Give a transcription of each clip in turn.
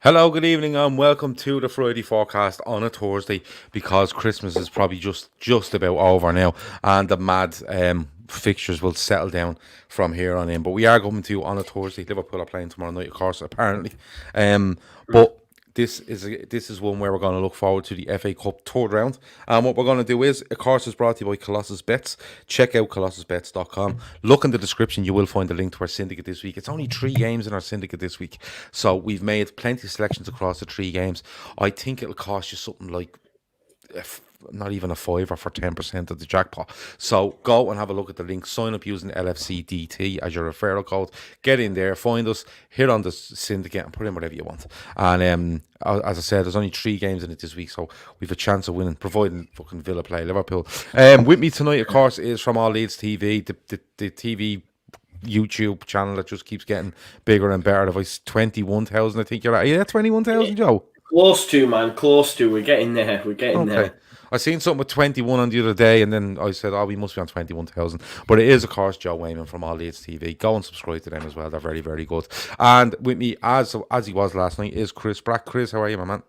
Hello, good evening, and welcome to the Friday forecast on a Thursday because Christmas is probably just about over now, and the mad fixtures will settle down from here on in. But we are going to on a Thursday. Liverpool are playing tomorrow night, of course, apparently. But this is one where we're going to look forward to the FA Cup third round. And what we're going to do is, of course, is brought to you by Colossus Bets. Check out colossusbets.com. Look in the description, you will find a link to our syndicate this week. It's only 3 games in our syndicate this week. So we've made plenty of selections across the 3 games. I think it'll cost you something like not even a fiver for 10% of the jackpot. So go and have a look at the link. Sign up using LFC DT as your referral code. Get in there, find us, hit on the syndicate, and put in whatever you want. And as I said, there's only 3 games in it this week, so we've a chance of winning, providing fucking Villa play Liverpool. With me tonight, of course, is from All Leeds TV, the TV YouTube channel that just keeps getting bigger and better. Device 21,000, I think you're at. Yeah, 21,000, Joe. Close to, man. Close to. We're getting there. We're getting there. I seen something with 21 on the other day, and then I said, we must be on 21,000. But it is, of course, Joe Wayman from All Leeds TV. Go and subscribe to them as well. They're very, very good. And with me, as he was last night, is Chris Brack. Chris, how are you, my man?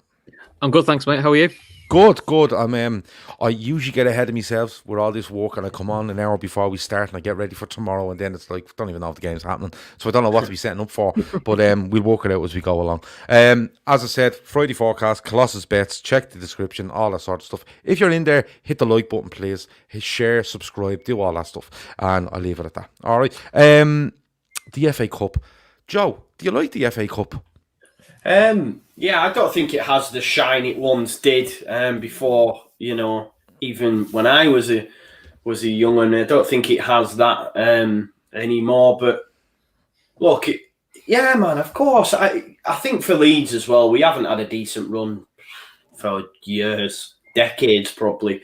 I'm good, thanks, mate. How are you? Good. I usually get ahead of myself with all this work, and I come on an hour before we start, and I get ready for tomorrow, and then it's like, don't even know if the game's happening, so I don't know what to be setting up for. But we'll work it out as we go along. As I said, Friday forecast, Colossus Bets. Check the description, all that sort of stuff. If you're in there, hit the like button, please. Hit share, subscribe, do all that stuff, and I'll leave it at that. All right. The FA Cup, Joe. Do you like the FA Cup? Yeah, I don't think it has the shine it once did. Before, even when I was a young one, I don't think it has that anymore. But look, yeah, man, of course. I think for Leeds as well, we haven't had a decent run for years, decades probably.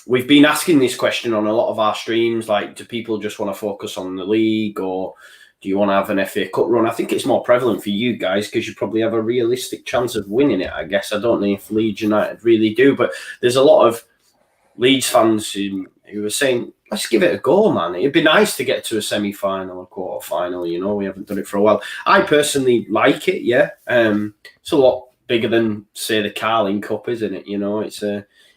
We've been asking this question on a lot of our streams, like, do people just want to focus on the league, or do you want to have an FA Cup run? I think it's more prevalent for you guys because you probably have a realistic chance of winning it, I guess. I don't know if Leeds United really do, but there's a lot of Leeds fans who are saying, let's give it a go, man. It'd be nice to get to a semi-final, a quarter-final, we haven't done it for a while. I personally like it, yeah. It's a lot bigger than, say, the Carling Cup, isn't it?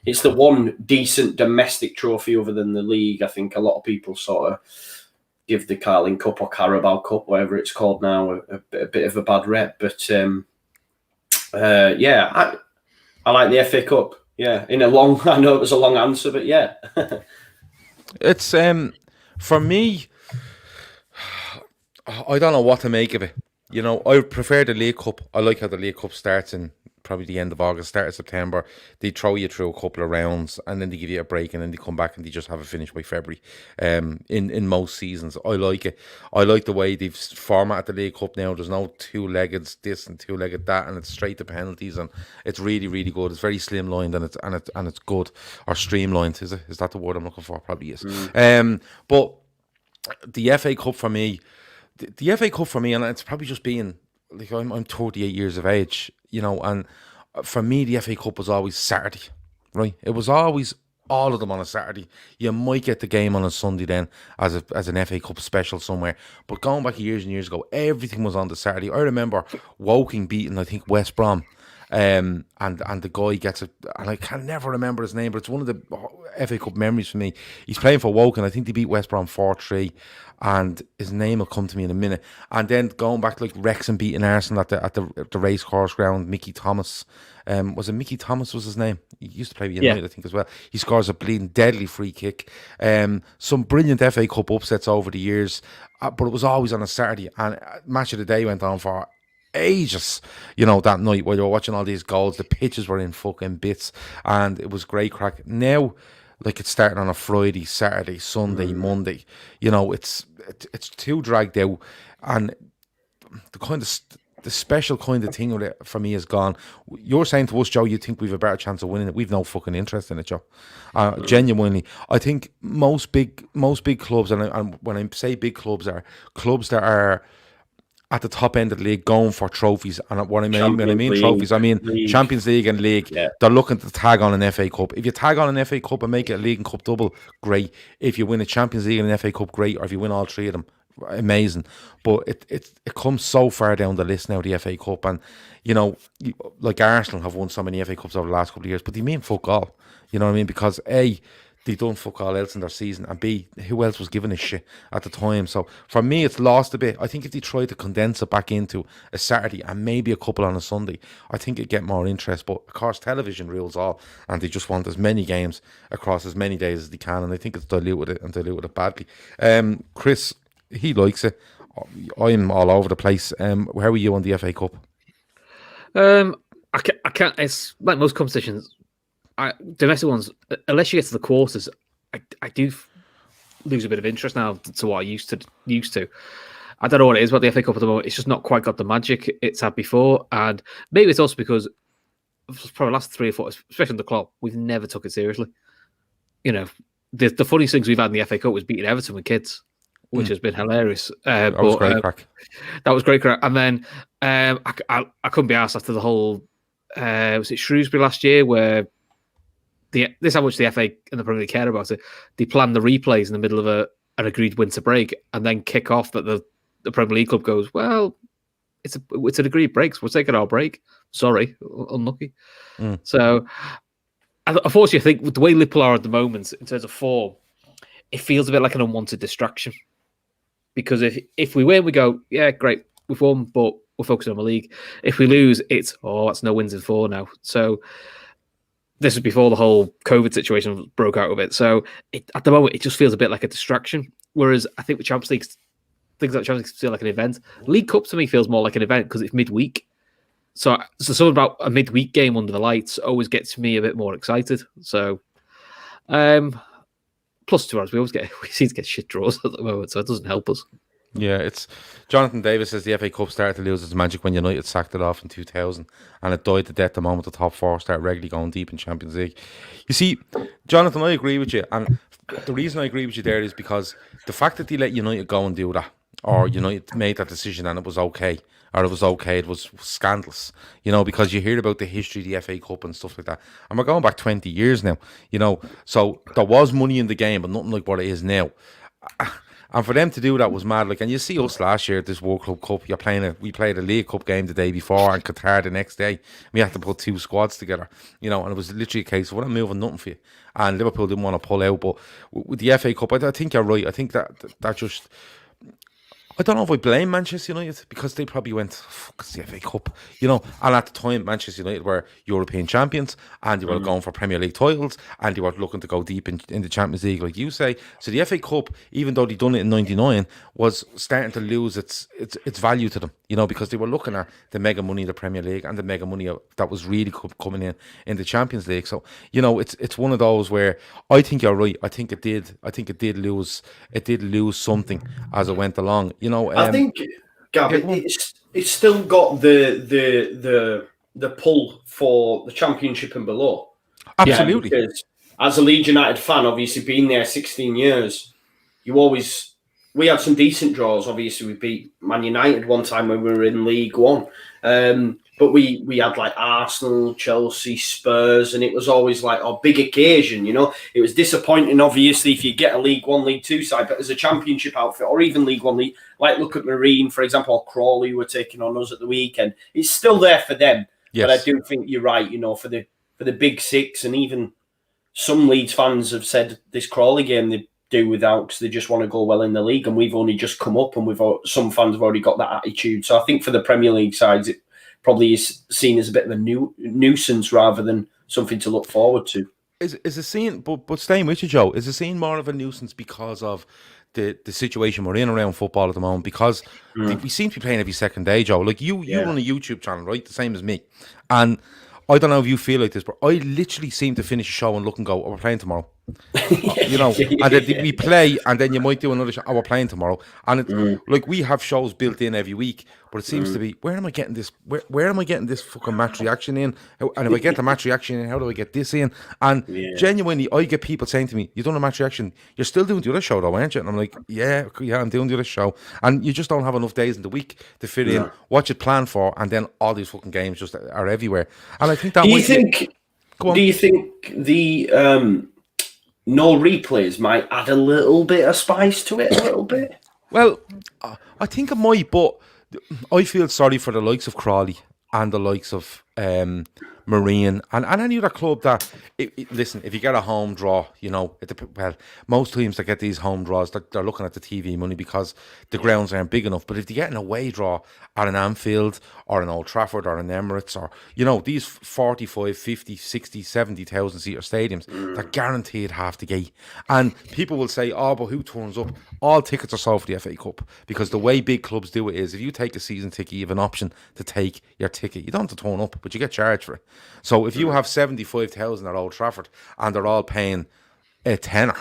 It's the one decent domestic trophy other than the league. I think a lot of people sort of give the Carling Cup or Carabao Cup, whatever it's called now, a bit of a bad rep. But yeah, I like the FA Cup. Yeah, I know it was a long answer, but yeah. It's for me, I don't know what to make of it. I prefer the League Cup. I like how the League Cup starts in probably the end of August, start of September. They throw you through a couple of rounds, and then they give you a break, and then they come back and they just have it finished by February. In most seasons, I like it. I like the way they've formatted the League Cup now. There's no 2-legged this and 2-legged that, and it's straight to penalties, and it's really, really good. It's very slimlined, and it's good, or streamlined. Is that the word I'm looking for? Probably is. But the FA Cup for me. The FA Cup for me, and it's probably just being like I'm 38 years of age, and for me the FA Cup was always Saturday, right? It was always all of them on a Saturday. You might get the game on a Sunday then as an FA Cup special somewhere, but going back years and years ago, everything was on the Saturday. I remember Woking beating, I think, West Brom. And the guy gets it, and I can never remember his name, but it's one of the FA Cup memories for me. He's playing for Woking. I think they beat West Brom 4-3, and his name will come to me in a minute. And then going back to like Wrexham beating Arsenal at the racecourse ground, Mickey Thomas. Was it Mickey Thomas was his name? He used to play with United, I think, as well. He scores a bleeding deadly free kick. Some brilliant FA Cup upsets over the years, but it was always on a Saturday, and Match of the Day went on for ages, that night while you were watching all these goals. The pitches were in fucking bits, and it was great crack. Now, like, it's starting on a Friday, Saturday, Sunday, Monday. It's too dragged out, and the special kind of thing with it for me is gone. You're saying to us, Joe, you think we've a better chance of winning it. We've no fucking interest in it, Joe. Genuinely, I think most big clubs, and when I say big clubs, are clubs that are at the top end of the league going for trophies. And when I mean trophies, I mean league. Champions League and League. Yeah. They're looking to tag on an FA Cup. If you tag on an FA Cup and make it a League and Cup double, great. If you win a Champions League and an FA Cup, great. Or if you win all 3 of them, amazing. But it comes so far down the list now, the FA Cup, and like Arsenal have won so many FA Cups over the last couple of years, but they mean fuck all. You know what I mean? Because A, they done fuck all else in their season, and B, who else was giving a shit at the time? So for me, it's lost a bit. I think if they try to condense it back into a Saturday and maybe a couple on a Sunday, I think it'd get more interest. But of course, television rules all, and they just want as many games across as many days as they can, and I think it's diluted it badly. Chris, he likes it. I'm all over the place. How are you on the FA Cup? I can't. It's like most competitions. Domestic ones, unless you get to the quarters, I do lose a bit of interest now to what I used to. I don't know what it is about the FA Cup at the moment. It's just not quite got the magic it's had before, and maybe it's also because probably the last 3 or 4, especially the Klopp, we've never took it seriously. The funniest things we've had in the FA Cup was beating Everton with kids, which has been hilarious. That was great crack. That was great crack. And then I couldn't be asked after the whole was it Shrewsbury last year where this is how much the FA and the Premier League care about it. They plan the replays in the middle of an agreed winter break and then kick off that the Premier League club goes, well, it's an agreed break, so we're taking our break. Sorry, unlucky. So unfortunately, I think with the way Liverpool are at the moment in terms of form, it feels a bit like an unwanted distraction. Because if we win, we go, yeah, great, we've won, but we're focusing on the league. If we lose, that's no wins in 4 now. So this was before the whole COVID situation broke out of it. So at the moment, it just feels a bit like a distraction. Whereas I think with Champions League, things like Champions League feel like an event. League Cup to me feels more like an event because it's midweek. So something about a midweek game under the lights always gets me a bit more excited. So, plus 2 hours, we seem to get shit draws at the moment, so it doesn't help us. Yeah, it's Jonathan Davis says the FA Cup started to lose its magic when United sacked it off in 2000, and it died to death the moment the top 4 started regularly going deep in Champions League. You see, Jonathan, I agree with you, and the reason I agree with you there is because the fact that they let United go and do that, or United made that decision and it was okay, it was scandalous, because you hear about the history of the FA Cup and stuff like that, and we're going back 20 years now, so there was money in the game, but nothing like what it is now. And for them to do that was mad. And you see us last year at this World Club Cup, we played a League Cup game the day before and Qatar the next day. We had to put 2 squads together, and it was literally a case of, we're not moving nothing for you. And Liverpool didn't want to pull out. But with the FA Cup, I think you're right. I think that just... I don't know if I blame Manchester United because they probably went, fuck, it's the FA Cup, and at the time Manchester United were European champions and they were going for Premier League titles and they were looking to go deep in the Champions League, like you say. So the FA Cup, even though they done it in '99, was starting to lose its value to them, because they were looking at the mega money of the Premier League and the mega money that was really coming in the Champions League. So it's one of those where I think you're right. I think it did lose something as it went along. I think, Gab, it's still got the pull for the Championship and below. Absolutely. Because as a Leeds United fan, obviously being there 16 years, we had some decent draws. Obviously, we beat Man United one time when we were in League One. But we had like Arsenal, Chelsea, Spurs, and it was always like a big occasion, It was disappointing, obviously, if you get a League One, League Two side, but as a Championship outfit or even League One, like look at Marine, for example, or Crawley were taking on us at the weekend. It's still there for them. Yes. But I do think you're right, for the big 6, and even some Leeds fans have said this Crawley game they do without because they just want to go well in the league, and we've only just come up, and some fans have already got that attitude. So I think for the Premier League sides, it probably is seen as a bit of a nuisance rather than something to look forward to. Is a scene, but staying with you, Joe, is a scene more of a nuisance because of the situation we're in around football at the moment? Because we seem to be playing every second day, Joe. Like you run a YouTube channel, right? The same as me, and I don't know if you feel like this, but I literally seem to finish a show and look and go, "Oh, we're playing tomorrow." And then we play, and then you might do another show. Oh, we're playing tomorrow, and it's like we have shows built in every week, but it seems to be, where am I getting this? Where am I getting this fucking match reaction in? And if I get the match reaction in, how do I get this in? And genuinely, I get people saying to me, "You done a match reaction? You're still doing the other show, though, aren't you?" And I'm like, "Yeah, I'm doing the other show." And you just don't have enough days in the week to fit in what you plan for, and then all these fucking games just are everywhere. And I think that. Do you think the no replays might add a little bit of spice to it, a little bit? Well, I think it might, but I feel sorry for the likes of Crawley and the likes of Marine and any other club that, listen, if you get a home draw, well, most teams that get these home draws, they're looking at the TV money because the grounds aren't big enough. But if you get an away draw at an Anfield or an Old Trafford or an Emirates or, these 45, 50, 60, 70,000 seater stadiums, they're guaranteed half the gate. And people will say, oh, but who turns up? All tickets are sold for the FA Cup because the way big clubs do it is if you take a season ticket, you have an option to take your ticket. You don't have to turn up, but you get charged for it. So if you have 75,000 at Old Trafford and they're all paying a tenner,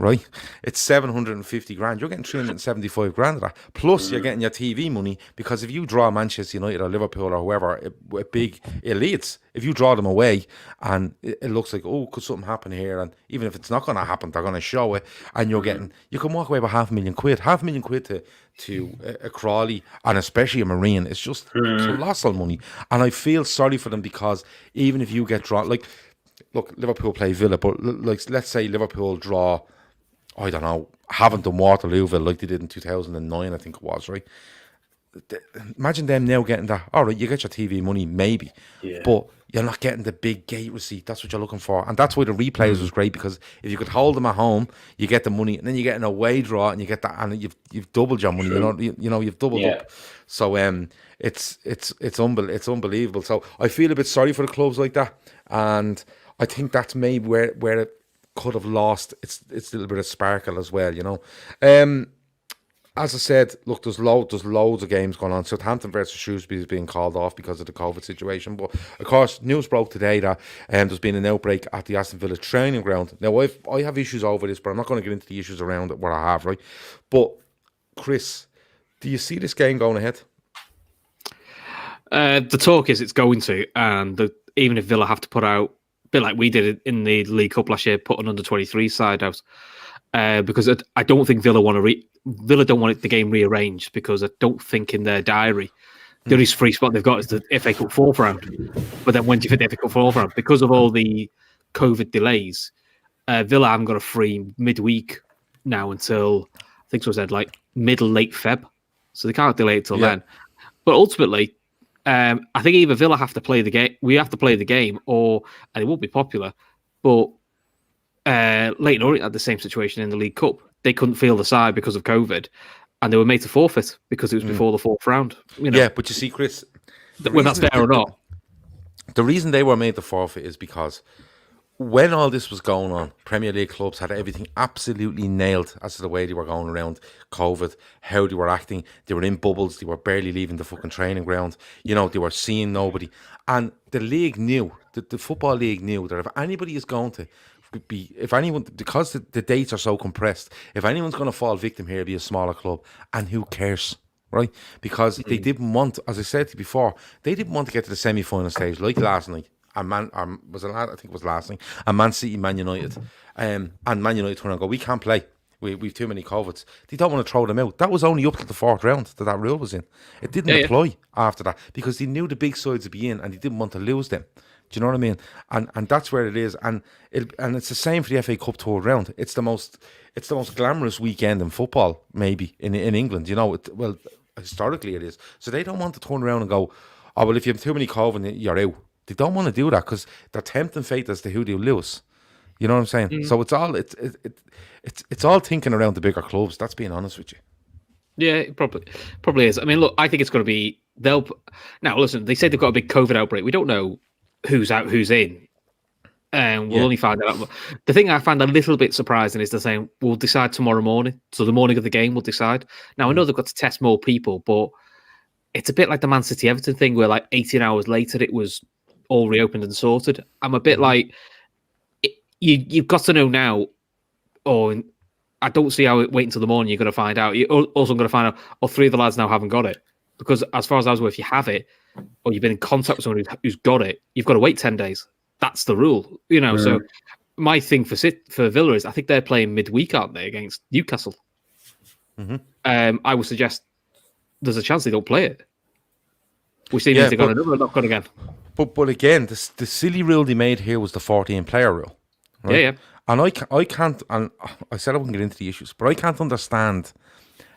right? It's 750 grand. You're getting 375 grand of that. Plus, you're getting your TV money because if you draw Manchester United or Liverpool or whoever, a big Leeds, if you draw them away and it looks like, oh, could something happen here? And even if it's not going to happen, they're going to show it. And you can walk away with £500,000. £500,000 to a Crawley and especially a Marine. It's just colossal money. And I feel sorry for them because even if you get drawn, like, look, Liverpool play Villa, but like, let's say Liverpool draw, I don't know, Haventon Waterlooville like they did in 2009, I think it was, right? Imagine them now getting that. All right, you get your TV money, maybe, but you're not getting the big gate receipt. That's what you're looking for. And that's why the replays was great because if you could hold them at home, you get the money, and then you get an away draw and you get that, and you've doubled your money. You've doubled up. So it's unbelievable. So I feel a bit sorry for the clubs like that, and I think that's maybe where it could have lost its little bit of sparkle as well, As I said, look, there's loads of games going on. Southampton versus Shrewsbury is being called off because of the COVID situation. But, of course, news broke today that there's been an outbreak at the Aston Villa training ground. Now, I have issues over this, but I'm not going to get into the issues around it, what I have, right? But, Chris, do you see this game going ahead? The talk is it's going to, and even if Villa have to put out, a bit like we did in the League Cup last year, put an under-23 side out, because I don't think Villa don't want the game rearranged because I don't think in their diary the only free spot they've got is the FA Cup fourth round. But then when do you fit the FA Cup fourth round? Because of all the COVID delays, Villa haven't got a free midweek now until, I think it was said, like late Feb. So they can't delay it till then. But ultimately, I think either Villa have to play the game, we have to play the game, and it won't be popular, but Leyton Orient had the same situation in the League Cup. They couldn't field the side because of COVID, and they were made to forfeit because it was before the fourth round. Yeah, but you see, Chris, whether that's fair or not. The reason they were made to forfeit is because when all this was going on, Premier League clubs had everything absolutely nailed as to the way they were going around COVID, how they were acting. They were in bubbles. They were barely leaving the fucking training ground. They were seeing nobody. And the league knew, the Football League knew that if anybody is going to because the dates are so compressed, if anyone's going to fall victim here, it'll be a smaller club. And who cares? Right? Because they didn't want, as I said to you before, they didn't want to get to the semi-final stage like last night. And I think it was last night. And Man City, Man United, and Man United turn and go, we can't play. We've too many COVIDs. They don't want to throw them out. That was only up to the fourth round that rule was in. It didn't apply after that because they knew the big sides would be in, and they didn't want to lose them. Do you know what I mean? And that's where it is. And it's the same for the FA Cup third round. It's the most glamorous weekend in football, maybe in England. Well, historically it is. So they don't want to turn around and go, oh well, if you have too many COVID, you're out. They don't want to do that because they're tempting fate as to who they lose. You know what I'm saying? So it's all thinking around the bigger clubs. That's being honest with you. Yeah, it probably is. I mean, look, I think it's going to be now. Listen, they say they've got a big COVID outbreak. We don't know who's out, who's in, and we'll only find out. The thing I find a little bit surprising is they're saying we'll decide tomorrow morning. So the morning of the game, we'll decide. Now I know they've got to test more people, but it's a bit like the Man City Everton thing, where like 18 hours later it was all reopened and sorted. I'm a bit like, you've got to know now, or I don't see how wait until the morning you're going to find out. You're also going to find out, three of the lads now haven't got it. Because as far as I was aware, if you have it, or you've been in contact with someone who's got it, you've got to wait 10 days. That's the rule. So my thing for Villa is I think they're playing midweek, aren't they, against Newcastle? I would suggest there's a chance they don't play it. We see if they've got another knock on again. But again, the silly rule they made here was the 14-player rule. Right? Yeah. And I can't, and I said I wouldn't get into the issues, but I can't understand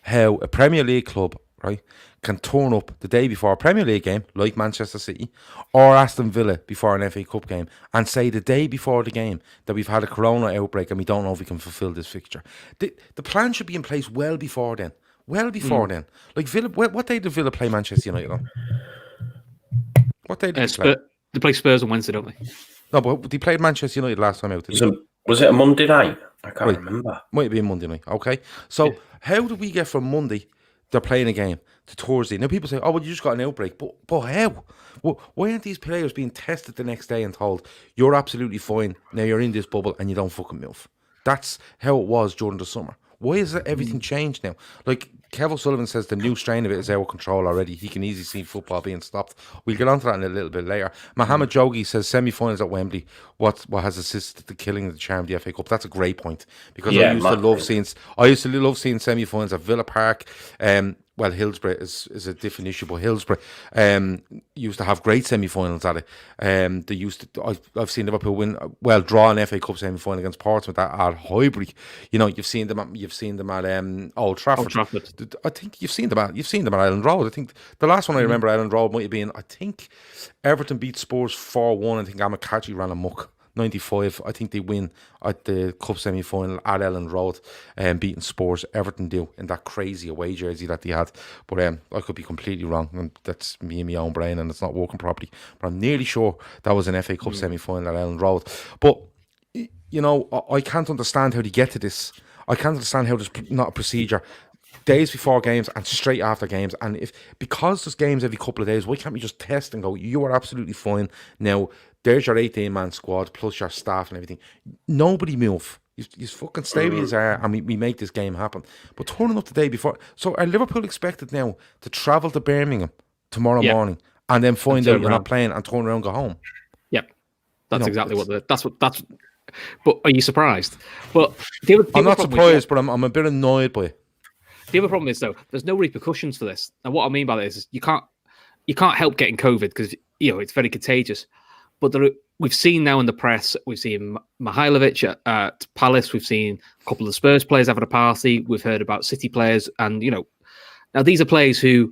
how a Premier League club, right, can turn up the day before a Premier League game, like Manchester City, or Aston Villa before an FA Cup game, and say the day before the game that we've had a corona outbreak and we don't know if we can fulfil this fixture. The plan should be in place well before then. Well before then. Like, Villa, what day did Villa play Manchester United on? What day did they play? They play Spurs on Wednesday, don't they? No, but they played Manchester United last time out. Was it a Monday night? I can't remember. Might be a Monday night. Okay. So how do we get from Monday, they're playing a game, to Thursday? Now people say, oh, well, you just got an outbreak. But how? Well, why aren't these players being tested the next day and told, you're absolutely fine, now you're in this bubble and you don't fucking move? That's how it was during the summer. Why is everything changed now? Like, Kevin Sullivan says the new strain of it is out of control already. He can easily see football being stopped. We'll get onto that in a little bit later. Mohamed Jogi says semi-finals at Wembley. What has assisted the killing of the charm of the FA Cup? That's a great point, because I used to love seeing semi-finals at Villa Park. Well, Hillsborough is a different issue, but Hillsborough used to have great semi-finals at it. They used to. I've seen Liverpool draw an FA Cup semi-final against Portsmouth at Highbury. You know, you've seen them at Old Trafford. I think you've seen them at Elland Road. I think the last one I remember at Elland Road might have been, I think, Everton beat Spurs 4-1. I think Amakachi ran amok. 95, I think they win at the cup semi-final at Elland Road, beating Spurs. Everton do, in that crazy away jersey that they had. But I could be completely wrong, and that's me and my own brain, and it's not working properly. But I'm nearly sure that was an FA Cup semi-final at Elland Road. But, you know, I can't understand how they get to this. I can't understand how there's not a procedure days before games and straight after games. And because there's games every couple of days, why can't we just test and go, you are absolutely fine now? There's your 18-man squad plus your staff and everything. Nobody move. You fucking stay where you are, and we make this game happen. But turning up the day before, so are Liverpool expected now to travel to Birmingham tomorrow morning and then find out you're not playing and turn around and go home? Yep, that's exactly that's. But are you surprised? But I'm not surprised, but I'm a bit annoyed by it. The other problem is, though, there's no repercussions for this. And what I mean by this is you can't help getting COVID because it's very contagious. But we've seen now in the press, we've seen Mihailovic at Palace, we've seen a couple of the Spurs players having a party, we've heard about City players, and now these are players who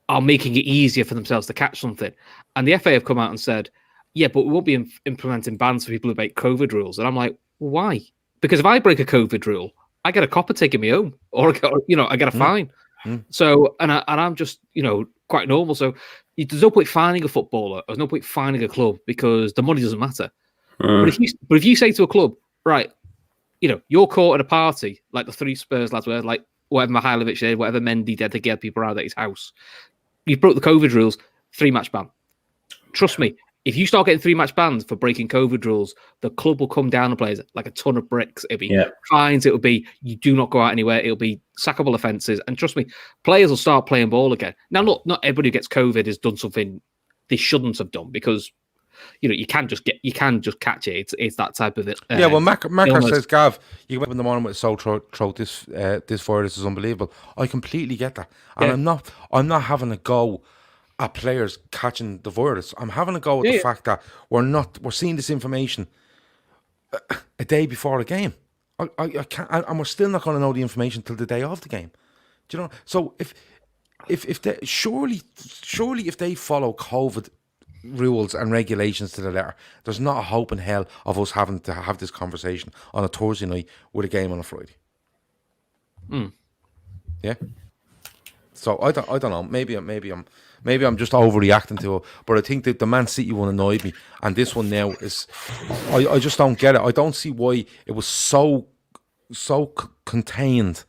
are making it easier for themselves to catch something. And the FA have come out and said, yeah, but we won't be implementing bans for people who break COVID rules. And I'm like, well, why? Because if I break a COVID rule, I get a copper taking me home, or I get a fine. So, and I'm just quite normal. So there's no point fining a footballer. There's no point fining a club because the money doesn't matter. But if you say to a club, right, you're caught at a party like the three Spurs lads were, like whatever Mihailovic did, whatever Mendy did to get people around at his house, you broke the COVID rules, 3-match ban. Trust me. If you start getting 3-match bans for breaking COVID rules, the club will come down on players like a ton of bricks. It'll be fines. It'll be you do not go out anywhere. It'll be sackable offences. And trust me, players will start playing ball again. Now, look, not everybody who gets COVID has done something they shouldn't have done because you can just catch it. It's that type of it. Well, Macca says, Gav, you went in the morning with a sore throat. This virus is unbelievable. I completely get that, and I'm not having a go at players catching the virus. I'm having a go at the fact that we're seeing this information a day before a game. I can't, and we're still not going to know the information till the day of the game. Do you know? So if they surely if they follow COVID rules and regulations to the letter, there's not a hope in hell of us having to have this conversation on a Thursday night with a game on a Friday. Yeah. So I don't know. Maybe I'm just overreacting to it. But I think that the Man City one annoyed me, and this one now is. I just don't get it. I don't see why it was so contained.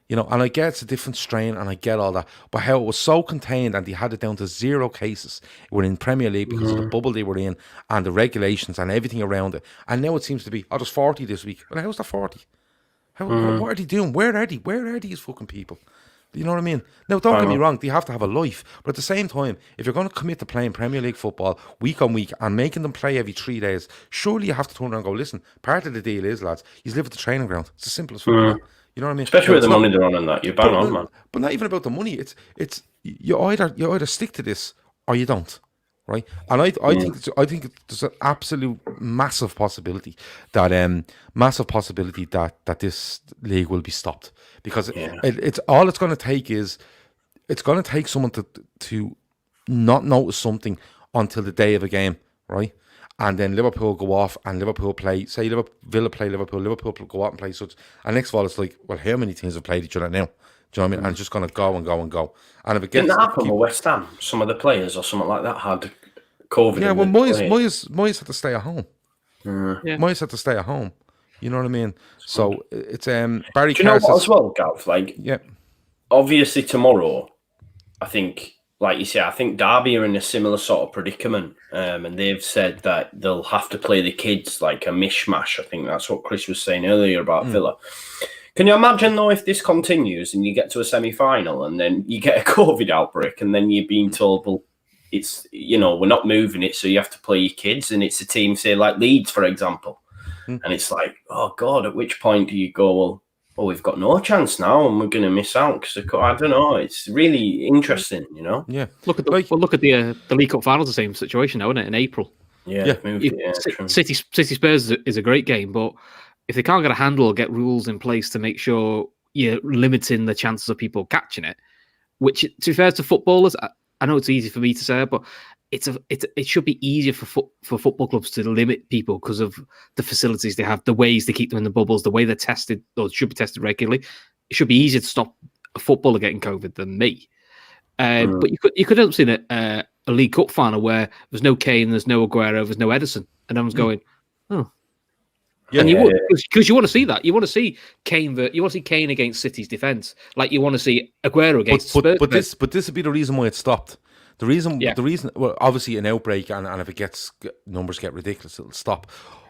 And I get it's a different strain, and I get all that. But how it was so contained, and they had it down to 0 cases within Premier League because of the bubble they were in, and the regulations and everything around it. And now it seems to be, there's 40 this week. Well, how's the 40? What are they doing? Where are they? Where are these fucking people? You know what I mean? Now, don't get me wrong, they have to have a life. But at the same time, if you're going to commit to playing Premier League football week on week and making them play every 3 days, surely you have to turn around and go, listen, part of the deal is, lads, you live at the training ground. It's the simplest fucking thing. You know what I mean? Especially with the money they're on and that. You're bang on, man. But not even about the money. It's you either stick to this or you don't. right? And I think there's an absolute massive possibility that this league will be stopped, because it's all it's going to take is it's going to take someone to not notice something until the day of a game, right? And then Liverpool go off and Liverpool play, say Villa play Liverpool go out and play such, and next of all it's like, well, how many teams have played each other now? Do you know what I mean? And it's just going to go and go and go. And if it gets, didn't that happen with West Ham? Some of the players or something like that had COVID. Yeah, well, Moyes had to stay at home. Yeah. Moyes had to stay at home. You know what I mean? So it's Barry. Do you know what as well, Gav? Like, yeah, obviously tomorrow, I think, like you say, I think Derby are in a similar sort of predicament, and they've said that they'll have to play the kids like a mishmash. I think that's what Chris was saying earlier about Villa. Can you imagine, though, if this continues and you get to a semi-final and then you get a COVID outbreak and then you're being told, well, it's, you know, we're not moving it, so you have to play your kids, and it's a team, say, like Leeds, for example. And it's like, oh, God, at which point do you go, well, we've got no chance now and we're going to miss out? Because I don't know. It's really interesting, you know? Yeah. Look at the League Cup finals, the same situation now, isn't it, in April? Yeah. City Spurs is a great game, but if they can't get a handle or get rules in place to make sure you're limiting the chances of people catching it, which, to be fair to footballers, I know it's easy for me to say, but it should be easier for football clubs to limit people because of the facilities they have, the ways they keep them in the bubbles, the way they're tested or should be tested regularly. It should be easier to stop a footballer getting COVID than me. But you could have seen a League Cup final where there's no Kane, there's no Aguero, there's no Ederson, and everyone's going, oh. Yeah, and you would, because you want to see that. You want to see Kane. You want to see Kane against City's defense, like you want to see Aguero against Spurs. But this would be the reason why it stopped. The reason, well, obviously an outbreak, and if it gets, numbers get ridiculous, it'll stop.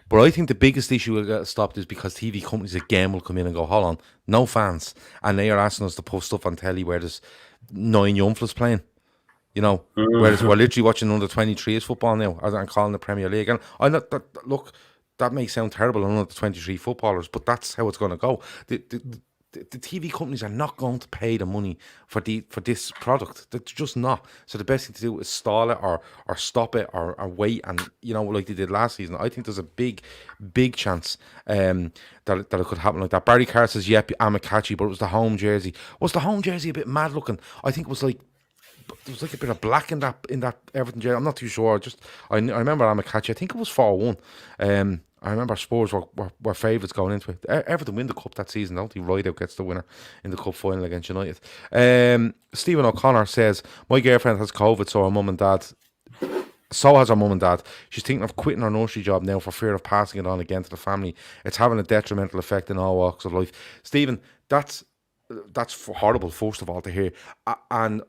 But I think the biggest issue will get stopped is because TV companies again will come in and go, hold on, no fans, and they are asking us to post stuff on telly where there's 9 young fellas playing. You know, whereas we're literally watching under 23s football now and calling the Premier League. And I know that, look, that may sound terrible on under 23 footballers, but that's how it's going to go. The TV companies are not going to pay the money for this product. They're just not. So the best thing to do is stall it or stop it or wait, and, you know, like they did last season. I think there's a big chance that it could happen like that. Barry Carr says, yep, I'm a catchy, but it was the home jersey. Was the home jersey a bit mad looking? I think it was like, there was like a bit of black in that Everton jersey. I'm not too sure. I remember I'm a catchy. I think it was 4-1. I remember Spurs were favourites going into it. Everton win the cup that season, don't they? Rideout gets the winner in the cup final against United. Stephen O'Connor says, my girlfriend has COVID, so has her mum and dad. She's thinking of quitting her nursery job now for fear of passing it on again to the family. It's having a detrimental effect in all walks of life. Stephen, that's horrible, first of all, to hear. And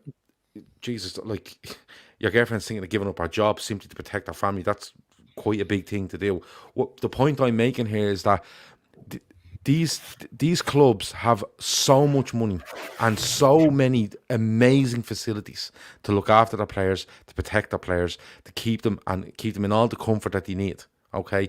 Jesus, like, your girlfriend's thinking of giving up her job simply to protect her family. That's quite a big thing to do. What the point I'm making here is that these clubs have so much money and so many amazing facilities to look after their players, to protect their players, to keep them in all the comfort that they need. Okay,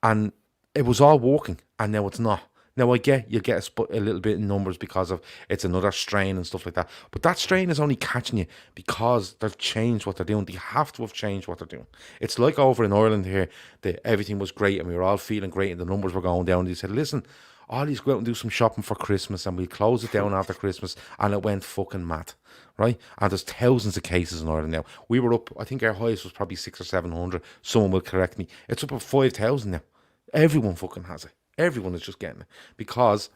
and it was all working, and now it's not. Now, I get you get a little bit in numbers because of it's another strain and stuff like that. But that strain is only catching you because they've changed what they're doing. They have to have changed what they're doing. It's like over in Ireland here, that everything was great and we were all feeling great and the numbers were going down. They said, listen, all these go out and do some shopping for Christmas and we'll close it down after Christmas. And it went fucking mad, right? And there's thousands of cases in Ireland now. We were up, I think our highest was probably 600 or 700. Someone will correct me. It's up at 5,000 now. Everyone fucking has it. Everyone is just getting it because,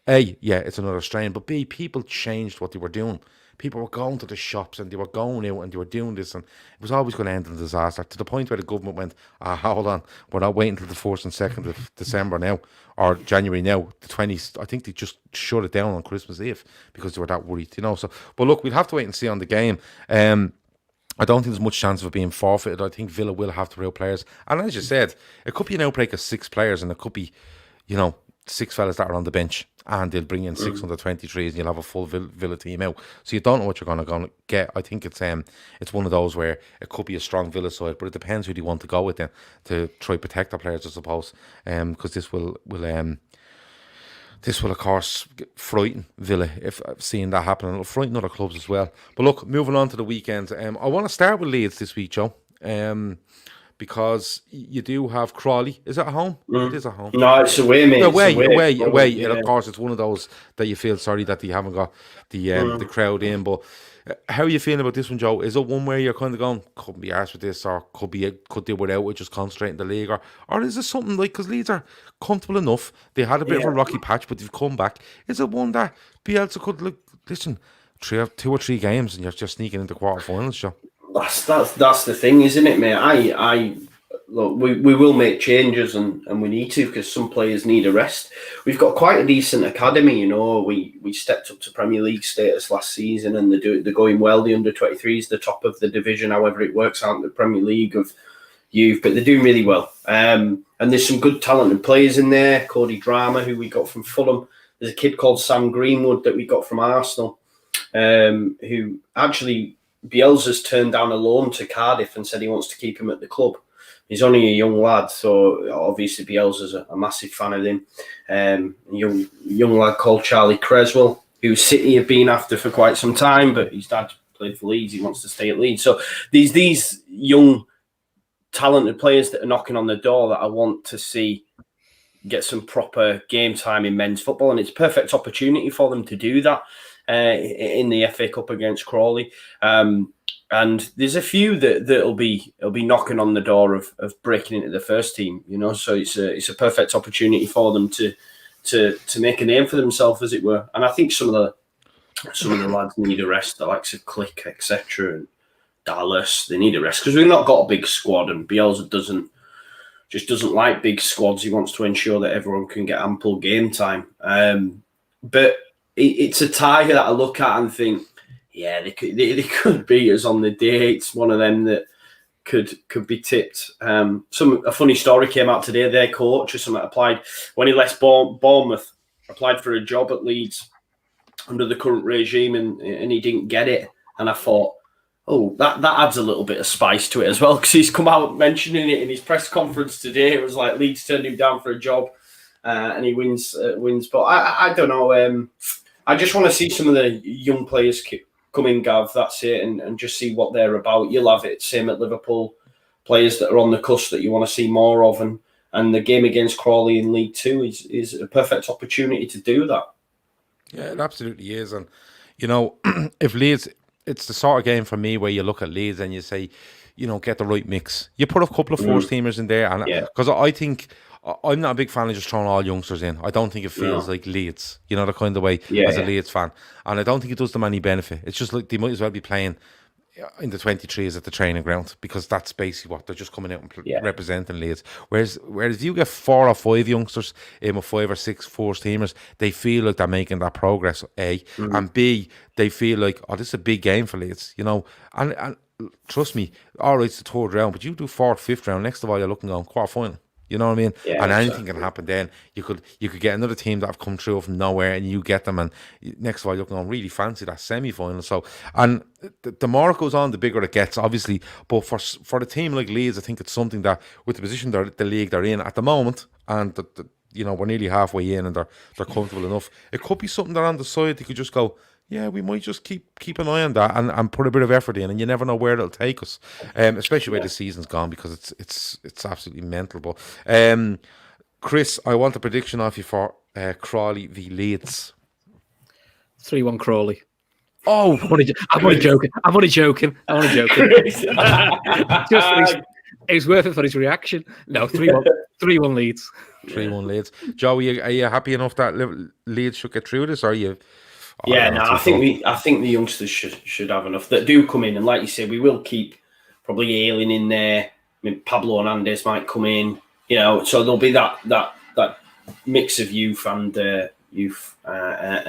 A, yeah, it's another strain, but B, people changed what they were doing. People were going to the shops and they were going out and they were doing this, and it was always going to end in disaster, to the point where the government went, hold on, we're not waiting until the 1st and 2nd of December now, or January now, the 20th. I think they just shut it down on Christmas Eve because they were that worried, you know. So, but look, we'll have to wait and see on the game. I don't think there's much chance of it being forfeited. I think Villa will have to real players. And as you said, it could be an outbreak of 6 players and it could be, you know, 6 fellas that are on the bench and they'll bring in 623s and you'll have a full Villa team out. So you don't know what you're going to get. I think it's one of those where it could be a strong Villa side, but it depends who they want to go with then to try protect their players, I suppose. Because this will of course frighten Villa if seeing that happen, and it'll frighten other clubs as well. But look, moving on to the weekend, I want to start with Leeds this week, Joe. because you do have Crawley. Is it at home? It is at home. No, it's away, mate. Away. And of course, it's one of those that you feel sorry that you haven't got the crowd in. But how are you feeling about this one, Joe? Is it one where you're kind of going, couldn't be arsed with this, or could do without it, just concentrating the league, or is it something like, because Leeds are comfortable enough, they had a bit of a rocky patch, but they've come back. Is it one that Bielsa could look? Listen, 2 or 3 games and you're just sneaking into quarterfinals, Joe? That's the thing, isn't it, mate? I look, we will make changes and we need to, because some players need a rest. We've got quite a decent academy, you know. We stepped up to Premier League status last season, and they're going well. The under-23s, the top of the division, however it works out in the Premier League of youth, but they're doing really well. And there's some good talented players in there. Cody Drama, who we got from Fulham. There's a kid called Sam Greenwood that we got from Arsenal, who actually Bielsa's turned down a loan to Cardiff and said he wants to keep him at the club. He's only a young lad, so obviously Bielsa's a massive fan of him. Young lad called Charlie Creswell, who City have been after for quite some time, but his dad played for Leeds. He wants to stay at Leeds. So these young, talented players that are knocking on the door that I want to see get some proper game time in men's football, and it's a perfect opportunity for them to do that in the FA Cup against Crawley. And there's a few that'll be knocking on the door of breaking into the first team, you know. So it's a perfect opportunity for them to make a name for themselves, as it were. And I think some of the lads need a rest, the likes of Click, etc., and Dallas. They need a rest because we've not got a big squad, and Bielsa doesn't like big squads. He wants to ensure that everyone can get ample game time. But it's a tie that I look at and think, yeah, they could beat us on the day. It's one of them that could be tipped. A funny story came out today. Their coach or something applied when he left Bournemouth, applied for a job at Leeds under the current regime, and he didn't get it. And I thought, oh, that adds a little bit of spice to it as well, because he's come out mentioning it in his press conference today. It was like Leeds turned him down for a job, and he wins. But I don't know. I just want to see some of the young players come in, Gav, that's it, and just see what they're about. You'll have it, same at Liverpool, players that are on the cusp that you want to see more of, and the game against Crawley in League Two is a perfect opportunity to do that. Yeah, it absolutely is. And, you know, if Leeds, it's the sort of game for me where you look at Leeds and you say, you know, get the right mix. You put a couple of first-teamers in there, and because I think, I'm not a big fan of just throwing all youngsters in. I don't think it feels like Leeds, you know, the kind of way as a Leeds fan. And I don't think it does them any benefit. It's just like they might as well be playing in the 23s at the training ground, because that's basically what they're just coming out and representing Leeds. Whereas you get 4 or 5 youngsters in with 5 or 6 first-teamers, they feel like they're making that progress, A. And B, they feel like, oh, this is a big game for Leeds, you know. And trust me, all right, it's the 3rd round, but you do 4th, 5th round, next of all, you're looking on quarter-final. You know what I mean? Yeah, and anything can happen then. You could get another team that have come through from nowhere and you get them, and next of all, you're going to really fancy that semi-final. So, and the more it goes on, the bigger it gets, obviously. But for a team like Leeds, I think it's something that, with the position the league they're in at the moment, and you know, we're nearly halfway in and they're comfortable enough, it could be something that on the side they could just go, yeah, we might just keep an eye on that and put a bit of effort in, and you never know where it'll take us, especially where the season's gone, because it's absolutely mental. But Chris, I want a prediction off you for Crawley v Leeds. 3-1 Crawley. Oh, I'm only joking. Just it's worth it for his reaction. No, 3-1 Leeds. 3-1 Leeds. Joe, are you happy enough that Leeds should get through this, or are you? I think the youngsters should have enough that do come in, and like you said, we will keep probably Ayling in there. I mean, Pablo Hernandez might come in, you know, so there'll be that mix of youth and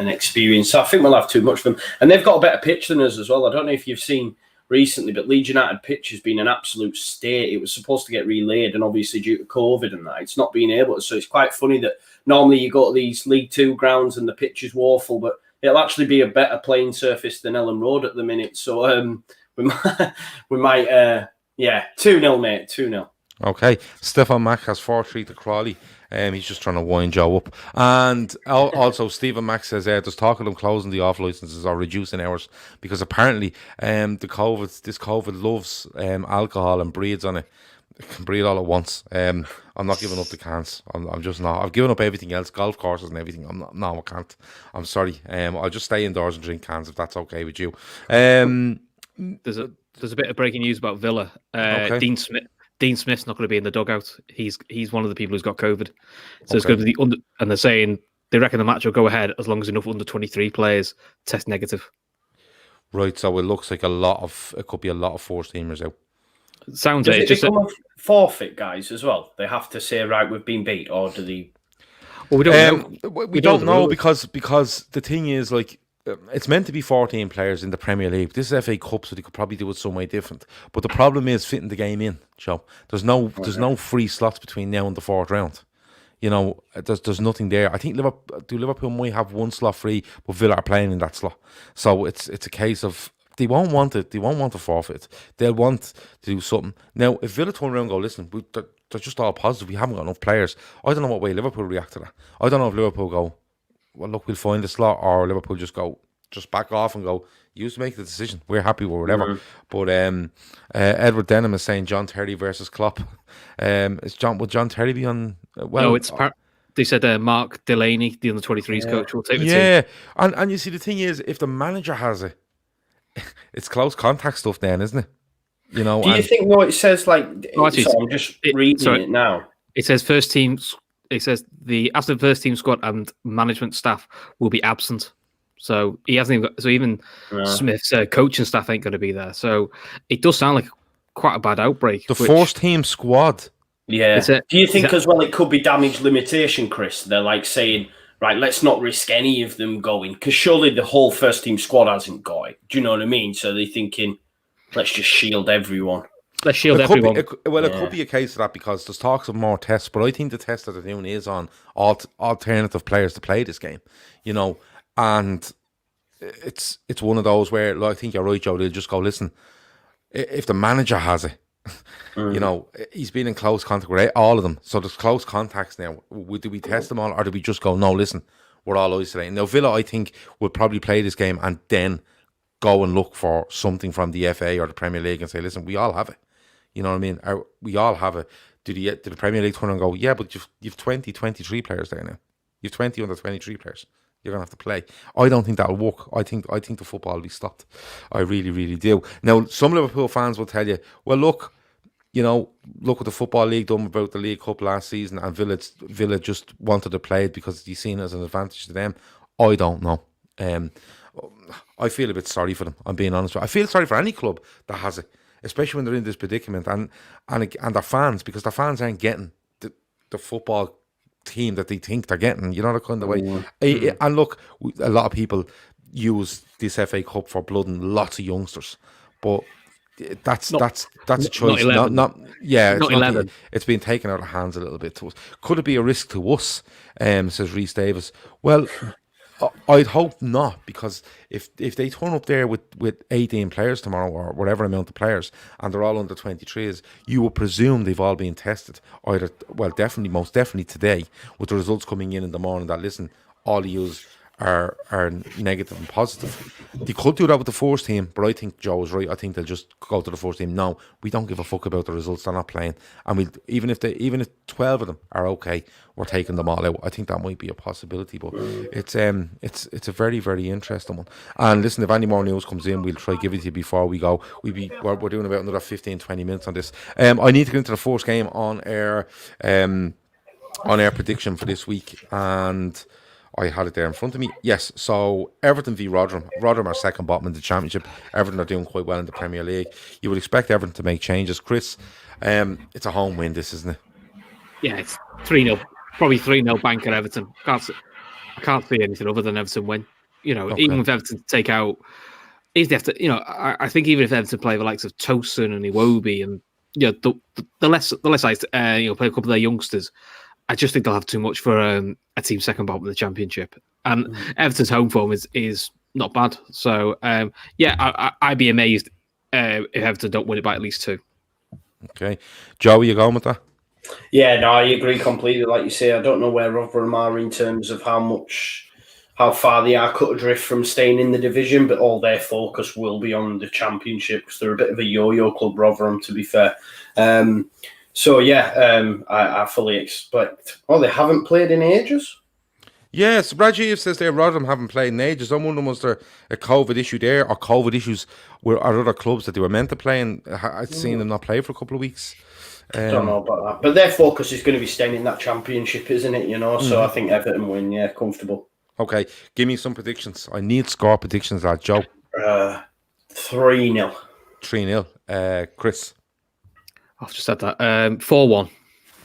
experience. So I think we'll have too much for them, and they've got a better pitch than us as well. I don't know if you've seen recently, but Leeds United pitch has been an absolute state. It was supposed to get relayed, and obviously due to COVID and that, it's not been able to. So it's quite funny that normally you go to these League Two grounds and the pitch is woeful, but it'll actually be a better playing surface than Ellen Road at the minute. So we might 2-0, mate, 2-0. Okay, Stefan Mack has 4-3 to Crawley. He's just trying to wind Joe up. And also, Stephen Mack says there's talk of them closing the off licenses or reducing hours because apparently this COVID loves alcohol and breeds on it. It can breed all at once. I'm not giving up the cans. I'm just not. I've given up everything else, golf courses and everything. I'm not. No, I can't. I'm sorry. I'll just stay indoors and drink cans if that's okay with you. There's a bit of breaking news about Villa. Okay. Dean Smith's not going to be in the dugout. He's one of the people who's got COVID. So it's going to be and they're saying they reckon the match will go ahead as long as enough under 23 players test negative. Right, so it looks like it could be a lot of forced teamers out. Sounds Does it become a forfeit, guys, as well? They have to say, right, we've been beat, or do they? Well, we don't know. We don't know because the thing is, like, it's meant to be 14 players in the Premier League. This is FA Cup, so they could probably do it some way different. But the problem is fitting the game in, Joe. There's no free slots between now and the fourth round. You know, there's nothing there. I think Liverpool might have one slot free, but Villa are playing in that slot. So it's a case of they won't want it. They won't want to forfeit. They'll want to do something. Now, if Villa turn around and go, listen, they're just all positive. We haven't got enough players. I don't know what way Liverpool react to that. I don't know if Liverpool go, well, look, we'll find a slot, or Liverpool just back off and go, you make the decision. We're happy with whatever. Mm-hmm. But Edward Denham is saying John Terry versus Klopp. Would John Terry be on? Well, no, they said Mark Delaney, the under-23s coach, will take the team. Yeah, and you see, the thing is, if the manager has it, it's close contact stuff then, isn't it? You know. Do you think it says like? I'm just reading it now. It says first team. It says the Aston first team squad and management staff will be absent. So he hasn't even got. So even Smith's coaching staff ain't going to be there. So it does sound like quite a bad outbreak. The first team squad. Yeah. Do you think as well it could be damage limitation, Chris? They're like saying, right, let's not risk any of them going, because surely the whole first team squad hasn't got it. Do you know what I mean? So they're thinking, let's just shield everyone. Let's shield everyone. It could be a case of that because there's talks of more tests, but I think the test that they're doing is on alternative players to play this game. You know, and it's one of those where, like, I think you're right, Joe. They'll just go, listen, if the manager has it. You know, he's been in close contact with all of them. So there's close contacts now. Do we test them all, or do we just go, no, listen, we're all isolating? Now, Villa, I think, would probably play this game and then go and look for something from the FA or the Premier League and say, listen, we all have it. You know what I mean? We all have it. Do the Premier League turn and go, yeah, but you've 20, 23 players there now. You've 20 under 23 players. You're going to have to play. I don't think that'll work. I think the football will be stopped. I really, really do. Now, some Liverpool fans will tell you, well, look what the Football League done about the League Cup last season, and Villa just wanted to play it because he's seen it as an advantage to them. I don't know. I feel a bit sorry for them, I'm being honest. I feel sorry for any club that has it, especially when they're in this predicament, and their fans, because their fans aren't getting the football team that they think they're getting, you know, the kind of way. And look, a lot of people use this FA Cup for blooding lots of youngsters, but that's a choice. Not 11. It's been taken out of hands a little bit to us. Could it be a risk to us? Says Rhys Davis. Well, I'd hope not, because if they turn up there with 18 players tomorrow, or whatever amount of players, and they're all under 23s, you would presume they've all been tested. Most definitely today, with the results coming in the morning, that listen, all of yous are negative and positive. They could do that with the first team, but I think Joe is right. I think they'll just go to the first team. No, we don't give a fuck about the results. They're not playing, and even if 12 of them are okay, we're taking them all out. I think that might be a possibility, but it's a very, very interesting one. And listen, if any more news comes in, we'll try to give it to you before we go. We're doing about another 15-20 minutes on this. I need to get into the first game on air prediction for this week, and I had it there in front of me. Yes, so Everton v Rotherham. Rotherham are second bottom in the Championship. Everton are doing quite well in the Premier League. You would expect Everton to make changes. Chris, it's a home win, this, isn't it? Yeah, it's 3-0. Probably 3-0 bank at Everton. I can't see anything other than Everton win. You know, okay. Even with Everton to take out, if they have to, you know, I think even if Everton play the likes of Tosin and Iwobi and, you know, the less play a couple of their youngsters, I just think they'll have too much for a team second bottom in the Championship. And Everton's home form is not bad. So, I'd be amazed if Everton don't win it by at least 2. Okay. Joe, you going with that? Yeah, no, I agree completely. Like you say, I don't know where Rotherham are in terms of how far they are cut adrift from staying in the division, but all their focus will be on the Championship because they're a bit of a yo-yo club, Rotherham, to be fair. I fully expect... Oh, they haven't played in ages? Yes, Rajiv says there Rotherham haven't played in ages. I'm wondering, was there a COVID issue there or COVID issues with other clubs that they were meant to play, and I'd seen them not play for a couple of weeks. Don't know about that. But their focus is going to be staying in that Championship, isn't it? So I think Everton win, comfortable. Okay, give me some predictions. I need score predictions, lad. Joe? 3-0. 3-0. Chris? I've just said that. 4-1.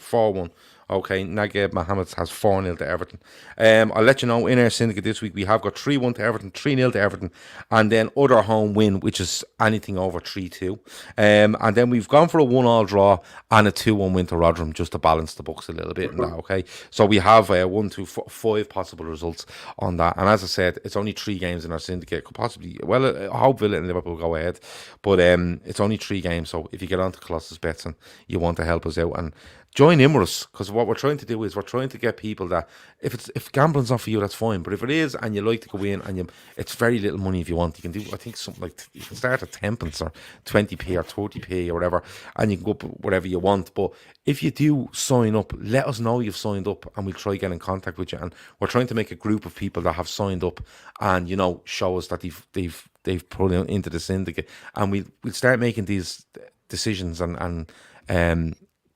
4-1. Okay, Naguib Mohammed has 4-0 to Everton. I'll let you know, in our syndicate this week, we have got 3-1 to Everton, 3-0 to Everton, and then other home win, which is anything over 3-2. And then we've gone for a 1-1 draw and a 2-1 win to Rotherham, just to balance the books a little bit. And that, okay? So we have 5 possible results on that. And as I said, it's only 3 games in our syndicate. Could possibly, I hope Villa and Liverpool go ahead. But it's only 3 games, so if you get on to Colossus Bets and you want to help us out, and join in with us, because what we're trying to do is we're trying to get people that if gambling's not for you, that's fine. But if it is, and you like to go in, and it's very little money if you want, you can do, I think, something like, you can start at 10p or 20p or 30p or whatever, and you can go up whatever you want. But if you do sign up, let us know you've signed up, and we'll try get in contact with you. And we're trying to make a group of people that have signed up, and show us that they've put into the syndicate, and we'll start making these decisions and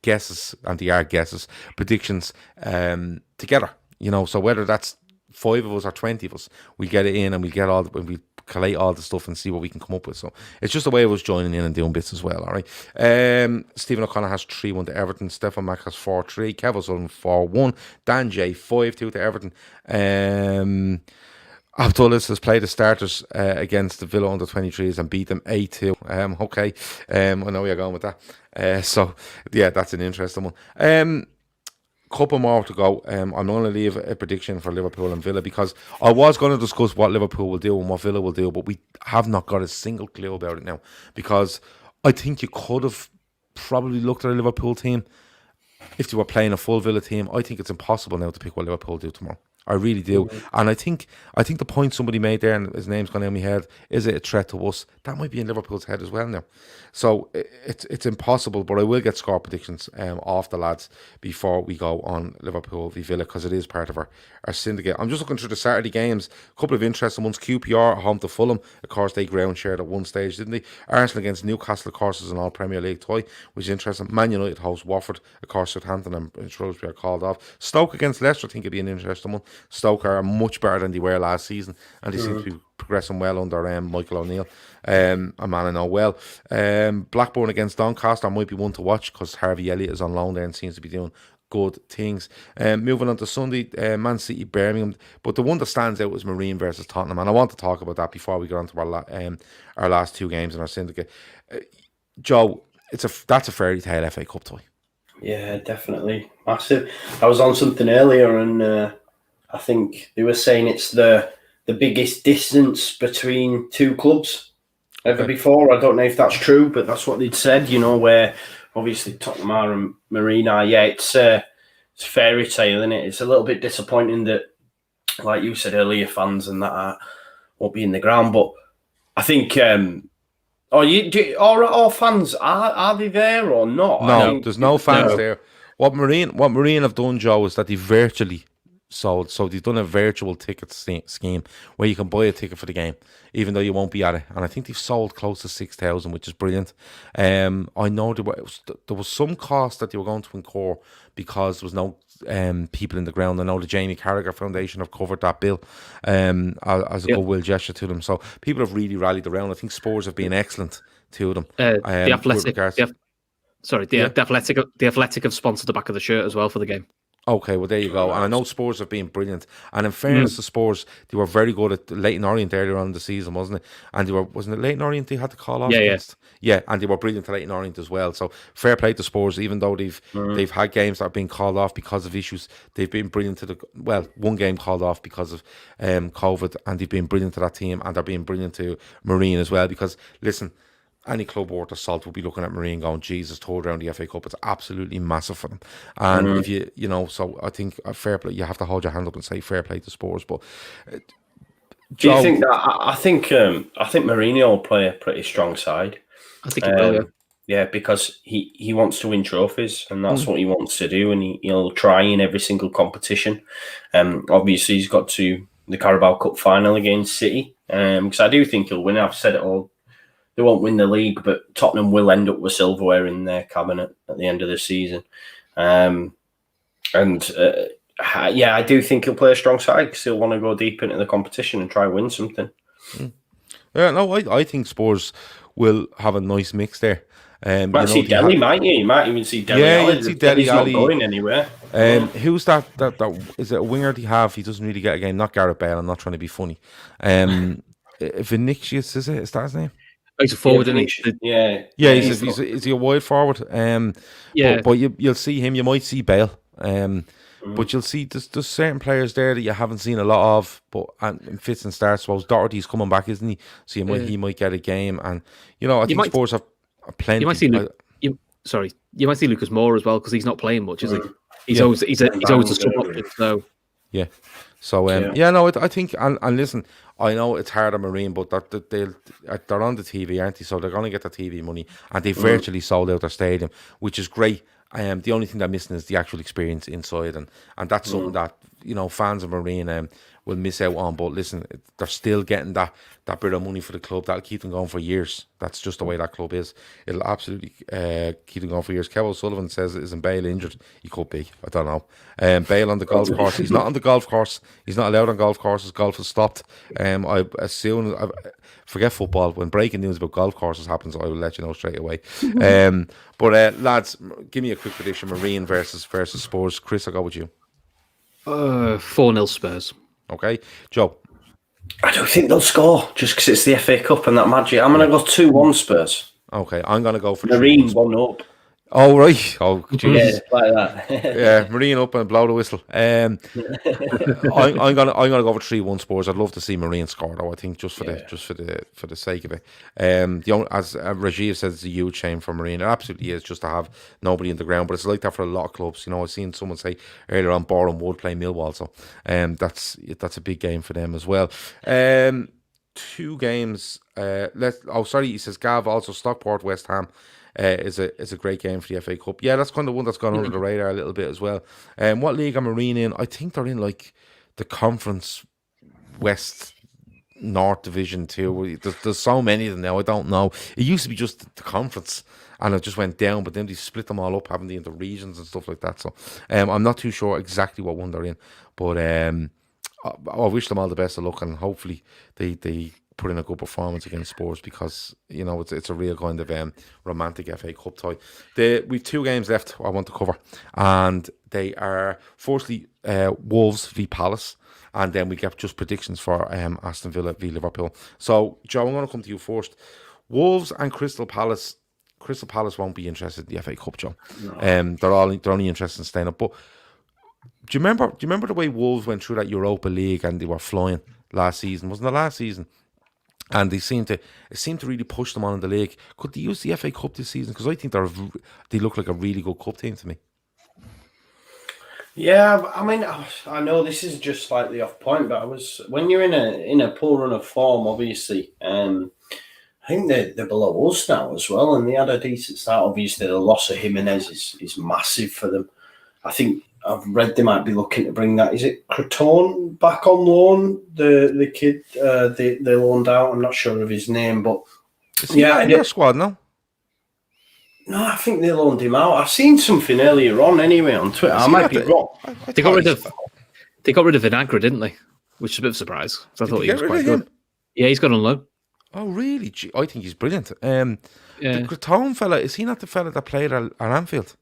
guesses, and they are guesses, predictions together, so whether that's 5 of us or 20 of us, we get it in, and we collate all the stuff and see what we can come up with. So it's just a way of us joining in and doing bits as well. All right. Stephen O'Connor has 3-1 to Everton. Stefan Mack has 4-3. Kev O'Sullivan 4-1. Dan J 5-2 to Everton. Abdullah has played the starters against the Villa under 23s and beat them 8-2. Okay, I know where you're going with that. So yeah, that's an interesting one. Couple more to go. I'm going to leave a prediction for Liverpool and Villa, because I was going to discuss what Liverpool will do and what Villa will do, but we have not got a single clue about it now, because I think you could have probably looked at a Liverpool team if they were playing a full Villa team. I think it's impossible now to pick what Liverpool do tomorrow. I really do. And I think the point somebody made there, and his name's gone in my head, is it a threat to us? That might be in Liverpool's head as well now. So it's impossible, but I will get score predictions off the lads before we go on Liverpool v Villa, because it is part of our syndicate. I'm just looking through the Saturday games. A couple of interesting ones. QPR home to Fulham. Of course, they ground shared at one stage, didn't they? Arsenal against Newcastle, of course, is an all-Premier League tie, which is interesting. Man United host Watford. Of course, Southampton and Shrewsbury are called off. Stoke against Leicester, I think it'd be an interesting one. Stoke are much better than they were last season, and they seem to be progressing well under Michael O'Neill, a man I know well. Blackburn against Doncaster might be one to watch, because Harvey Elliott is on loan there and seems to be doing good things. Moving on to Sunday, Man City, Birmingham, but the one that stands out is Marine versus Tottenham, and I want to talk about that before we get on to our last 2 games in our syndicate. Joe, that's a fairy tale FA Cup tie. Yeah, definitely massive. I was on something earlier, and I think they were saying it's the biggest distance between 2 clubs ever before. I don't know if that's true, but that's what they'd said, where obviously Tottenham are and Marine are. Yeah, it's a fairy tale, isn't it? It's a little bit disappointing that, like you said earlier, fans and that won't be in the ground. But I think, or fans, are they there or not? No, there's no fans there. What Marine have done, Joe, is that they virtually sold. So they've done a virtual ticket scheme where you can buy a ticket for the game, even though you won't be at it. And I think they've sold close to 6,000, which is brilliant. I know there was some cost that they were going to incur because there was no people in the ground. I know the Jamie Carragher Foundation have covered that bill as a goodwill gesture to them. So people have really rallied around. I think Spurs have been excellent to them. The Athletic have sponsored the back of the shirt as well for the game. Okay, well, there you go. And I know Spurs have been brilliant. And in fairness to Spurs, they were very good at Leyton Orient earlier on in the season, wasn't it? And wasn't it Leyton Orient they had to call off against? Yeah, and they were brilliant at Leyton Orient as well. So fair play to Spurs, even though they've had games that have been called off because of issues. They've been brilliant one game called off because of COVID, and they've been brilliant to that team, and they're being brilliant to Marine as well. Because, listen, any club worth of salt will be looking at Marine going, Jesus, third round the FA Cup, it's absolutely massive for them. And if you know, so I think fair play, you have to hold your hand up and say fair play to Spurs. But do you think that? I think Mourinho will play a pretty strong side. I think he will, yeah. Yeah, because he wants to win trophies, and that's what he wants to do, and he'll try in every single competition. Obviously, he's got to the Carabao Cup final against City, because I do think he'll win. I've said it all. They won't win the league, but Tottenham will end up with silverware in their cabinet at the end of the season. Yeah, I do think he'll play a strong side because he'll want to go deep into the competition and try and win something. Yeah, no, I think Spurs will have a nice mix there. Might see Dele, might you? You might even see Dele. Yeah, you see Dele. He's not going anywhere. Who's that? Is it a winger they have? He doesn't really get a game. Not Gareth Bale. I'm not trying to be funny. Vinicius, is that his name? He's a forward, isn't he? Is he a wide forward? But you'll see him. You might see Bale. But you'll see there's certain players there that you haven't seen a lot of, but in fits and starts. Well, Doherty's coming back, isn't he? So he might get a game, and I think Spurs have plenty. You might see you might see Lucas Moore as well because he's not playing much, is he? He's always a sub option. So yeah. So I think and listen, I know it's hard on Marine, but they're on the TV, aren't they? So they're going to get the TV money, and they virtually sold out their stadium, which is great. The only thing they're missing is the actual experience inside, and that's something that fans of Marine will miss out on. But listen, they're still getting that bit of money for the club. That'll keep them going for years. That's just the way that club is. It'll absolutely keep them going for years. Kev O'Sullivan says, isn't Bale injured? He could be. I don't know. Bale on the golf course. He's not on the golf course. He's not allowed on golf courses. Golf has stopped. Forget football. When breaking news about golf courses happens, I will let you know straight away. But lads, give me a quick prediction: Marine versus Spurs. Chris, I'll go with you. 4-0 Spurs. Okay, Joe. I don't think they'll score just because it's the FA Cup and that magic. I'm going to go 2-1 Spurs. Okay, I'm going to go for Marine 1-up. Oh, right. Oh, Jesus. Yeah, like that. Yeah, Marine up and blow the whistle. I'm gonna go for 3-1 Spurs. I'd love to see Marine score though. I think just for the sake of it. As Rajiv says, it's a huge shame for Marine. It absolutely is, just to have nobody in the ground. But it's like that for a lot of clubs. I've seen someone say earlier on Boreham Wood playing Millwall, so that's a big game for them as well. 2 games. He says Gav also Stockport West Ham. Is a great game for the FA Cup. Yeah, that's kind of one that's gone under the radar a little bit as well. What league are Marine in? I think they're in like the Conference West North Division 2. There's so many of them now. I don't know. It used to be just the conference, and it just went down. But then they split them all up, haven't they, into regions and stuff like that. So I'm not too sure exactly what one they're in, but I wish them all the best of luck, and hopefully they put in a good performance against Spurs, because it's a real kind of romantic FA Cup tie. We've 2 games left I want to cover, and they are firstly Wolves v Palace, and then we get just predictions for Aston Villa v Liverpool. So Joe, I'm going to come to you first. Wolves and Crystal Palace. Crystal Palace won't be interested in the FA Cup, Joe. No. They're only interested in staying up. But do you remember the way Wolves went through that Europa League and they were flying last season? Wasn't it last season? And it seemed to really push them on in the league. Could they use the FA Cup this season? Because I think they look like a really good cup team to me. Yeah, I mean, I know this is just slightly off point, but when you're in a poor run of form, obviously, I think they're below us now as well, and they had a decent start. Obviously, the loss of Jimenez is massive for them. I think I've read they might be looking to bring that. Is it Creton back on loan? The kid they loaned out. I'm not sure of his name, but is he in their squad now? No, I think they loaned him out. I've seen something earlier on anyway on Twitter. I might be wrong. They got rid of Vinagre, didn't they? Which is a bit of a surprise. I thought he was quite good. Yeah, he's gone on loan. Oh, really? Gee, I think he's brilliant. The Creton fella, is he not the fella that played at Anfield?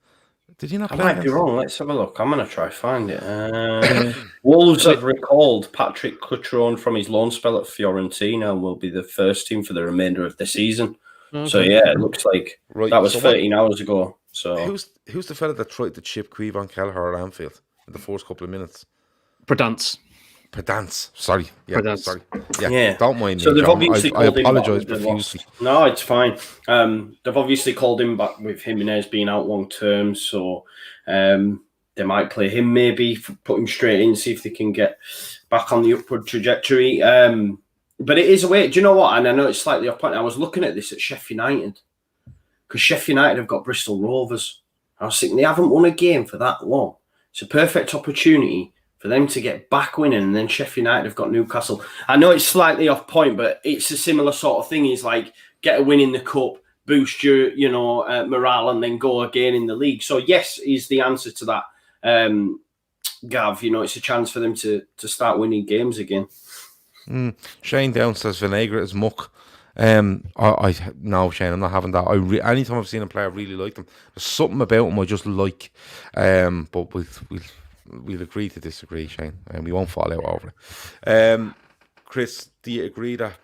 Did he not play? I might be wrong. Let's have a look. I'm going to try find it. Wolves have recalled Patrick Cutrone from his loan spell at Fiorentina and will be the first team for the remainder of the season. Okay. So yeah, it looks like that was 13 hours ago. So who's the fella that tried to chip Quevon Kelleher at Anfield in the first couple of minutes? Prudence. Pedants. Sorry. Yeah, Pedants. sorry. Yeah, Yeah. don't mind me, So they've John. obviously I called him back apologise with the profusely. loss. No, it's fine. They've obviously called him back with Jimenez being out long term, so they might play him maybe, put him straight in, see if they can get back on the upward trajectory. But it is a way. Do you know what? And I know it's slightly off point. I was looking at this at Sheffield United because Sheffield United have got Bristol Rovers. I was thinking they haven't won a game for that long. It's a perfect opportunity for them to get back winning, and then Sheffield United have got Newcastle. I know it's slightly off point, but it's a similar sort of thing. It's like get a win in the cup, boost your, morale, and then go again in the league. So yes, is the answer to that, Gav. It's a chance for them to start winning games again. Shane Down says Vinaigrette is muck. No, Shane, I'm not having that. Anytime I've seen a player, I really like them. There's something about them I just like. But we'll agree to disagree, Shane, and we won't fall out over it. Chris, do you agree that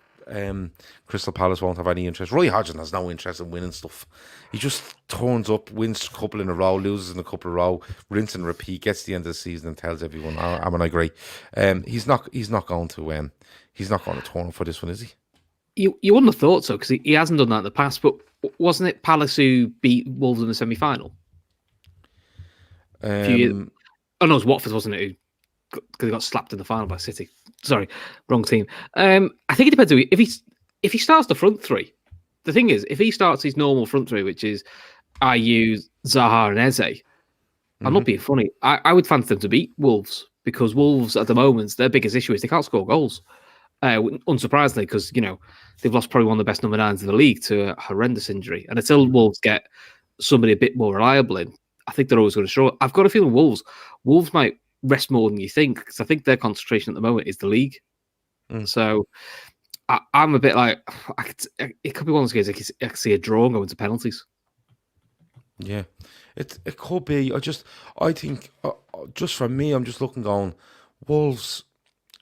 Crystal Palace won't have any interest? Roy Hodgson has no interest in winning stuff. He just turns up, wins a couple in a row, loses in a couple in a row, rinse and repeat, gets to the end of the season and tells everyone, I agree. He's not going to turn up for this one, is he? You wouldn't have thought so, because he hasn't done that in the past, but wasn't it Palace who beat Wolves in the semi-final? Oh no, it was Watford, wasn't it? Because he got slapped in the final by City. Sorry, wrong team. I think it depends. If he starts the front three, the thing is, if he starts his normal front three, which is Ayew, Zaha, and Eze, I'm not being funny. I would fancy them to beat Wolves, because Wolves at the moment, their biggest issue is they can't score goals. Unsurprisingly, because they've lost probably one of the best number 9s in the league to a horrendous injury, and until Wolves get somebody a bit more reliable in, I think they're always going to struggle. I've got a feeling Wolves might rest more than you think, because I think their concentration at the moment is the league. So I'm a bit like, it could be one of those games I could see a draw and go into penalties. Yeah, it could be. I think just for me, I'm just looking going, Wolves,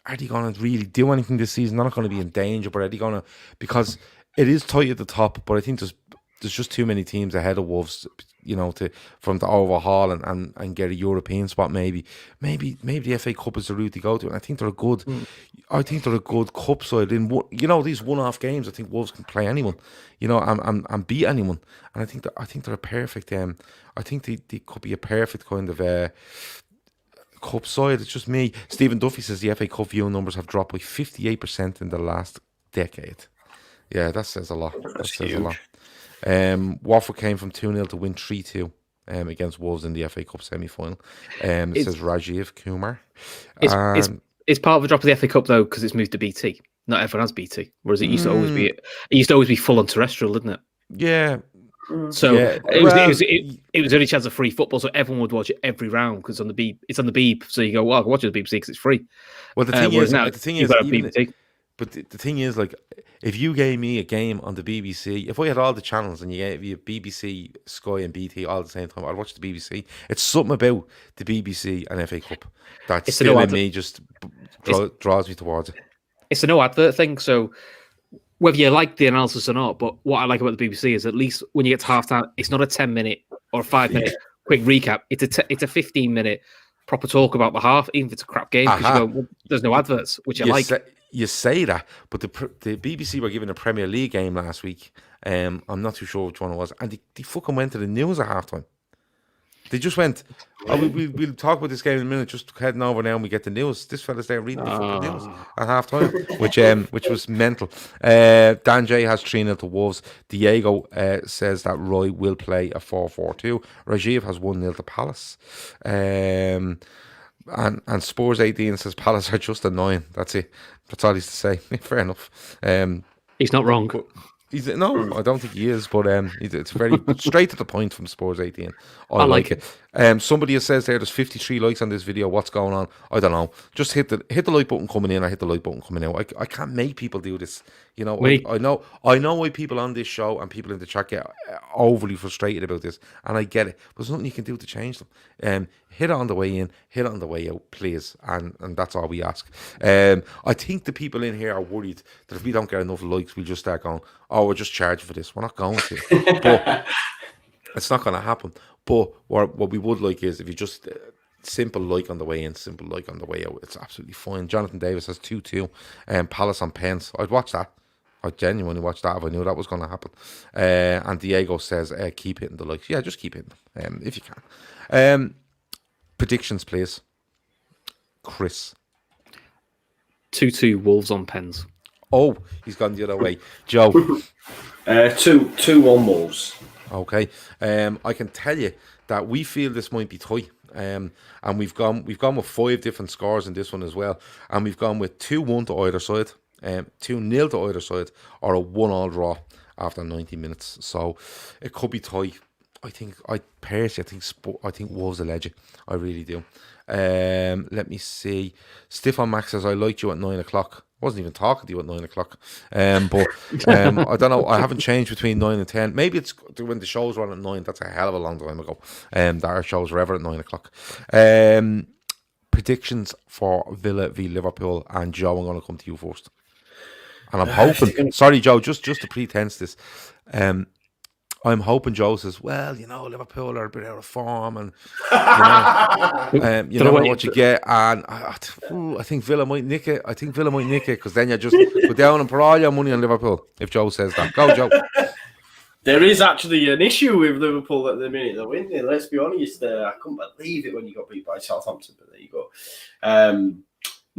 are they going to really do anything this season? They're not going to be in danger, but are they going to, because it is tight at the top, but I think there's just too many teams ahead of Wolves, from the overhaul and get a European spot. Maybe the FA Cup is the route to go to, and I think they're a good. I think they're a good cup side. In these one-off games, I think Wolves can play anyone, and beat anyone. And I think they're a perfect. I think they could be a perfect kind of cup side. It's just me. Stephen Duffy says the FA Cup viewing numbers have dropped by 58% in the last decade. Yeah, that says a lot. That's huge. Watford came from 2-0 to win 3-2 against Wolves in the FA Cup semi-final. It says Rajiv Kumar. It's part of the drop of the FA Cup though, because it's moved to BT. Not everyone has BT, whereas it used to always be. It used to always be full on terrestrial, didn't it? Yeah. So yeah. It was the only chance of free football, so everyone would watch it every round because it's on the Beeb. So you go, well, I can watch it on the BBC because it's free. Well, the thing is, BBC. But the thing is, like, if you gave me a game on the BBC, if I had all the channels and you gave me BBC, Sky and BT all at the same time, I'd watch the BBC. It's something about the BBC and FA Cup that still in me just draws me towards it. It's a no advert thing, so whether you like the analysis or not, but what I like about the BBC is at least when you get to half-time, it's not a 10-minute or 5-minute quick recap. It's a 15-minute proper talk about the half, even if it's a crap game, because you go, well, there's no adverts, which I like. You say that, but the BBC were given a Premier League game last week. I'm not too sure which one it was, and they fucking went to the news at halftime. They just went, we'll talk about this game in a minute, just heading over now and we get the news. This fella's there reading the fucking news at halftime, which was mental. Dan J has 3-0 to Wolves. THIAGO says that Roy will play a 4-4-2. Rajiv has 1-0 to Palace. And Spurs 18 says Palace are just annoying. That's it. That's all he's to say. Fair enough. He's not wrong. No, I don't think he is, but it's very straight to the point from Spurs 18. I like it. Somebody says there's 53 likes on this video. What's going on? I don't know. Just hit the like button coming in. I hit the like button coming out. I can't make people do this. I know why people on this show and people in the chat get overly frustrated about this, and I get it. But there's nothing you can do to change them. Hit it on the way in, hit it on the way out, please, and that's all we ask. I think the people in here are worried that if we don't get enough likes, we'll just start going, oh, we're just charging for this. We're not going to. But it's not going to happen. But what we would like is if you just Simple like on the way in, simple like on the way out. It's absolutely fine. Jonathan Davis has 2-2. Palace on Pens. I'd watch that. I'd genuinely watch that if I knew that was going to happen. And Diego says, keep hitting the likes. Yeah, just keep hitting them if you can. Predictions, please. Chris. 2-2 Wolves on Pens. Oh, he's gone the other way. Joe. 2-1 Wolves. Okay. I can tell you that we feel this might be tight. And we've gone with 5 different scores in this one as well. And we've gone with 2-1 to either side, 2-0 to either side, or a 1-1 draw after 90 minutes. So it could be tight. I think Wolves will edge it. I really do. Let me see. Stiffon Max says, I liked you at 9 o'clock. I wasn't even talking to you at 9 o'clock. But I don't know. I haven't changed between 9 and 10. Maybe it's when the shows run at 9. That's a hell of a long time ago. That our shows were ever at 9 o'clock. Predictions for Villa v Liverpool. And Joe, I'm going to come to you first. And I'm hoping, sorry Joe, just to pretense this. I'm hoping Joe says, well, Liverpool are a bit out of form, and you know what you get. And I think Villa might nick it. Because then you just go down and put all your money on Liverpool if Joe says that. Go, Joe. There is actually an issue with Liverpool at the minute they're winning. Let's be honest. I couldn't believe it when you got beat by Southampton, but there you go.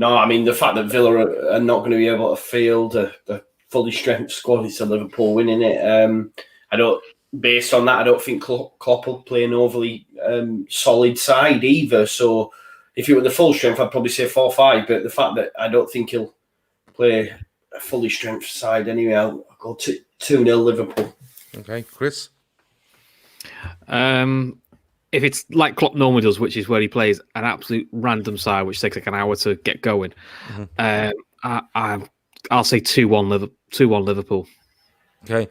No, I mean, the fact that Villa are not going to be able to field a fully strength squad, it's a Liverpool winning it. Based on that, I don't think Klopp will play an overly solid side either. So if it were the full strength, I'd probably say 4-5. But the fact that I don't think he'll play a fully strength side anyway, I'll go to 2-0 Liverpool. Okay, Chris? If it's like Klopp normally does, which is where he plays an absolute random side, which takes like an hour to get going, I'll say 2-1 Liverpool. Okay.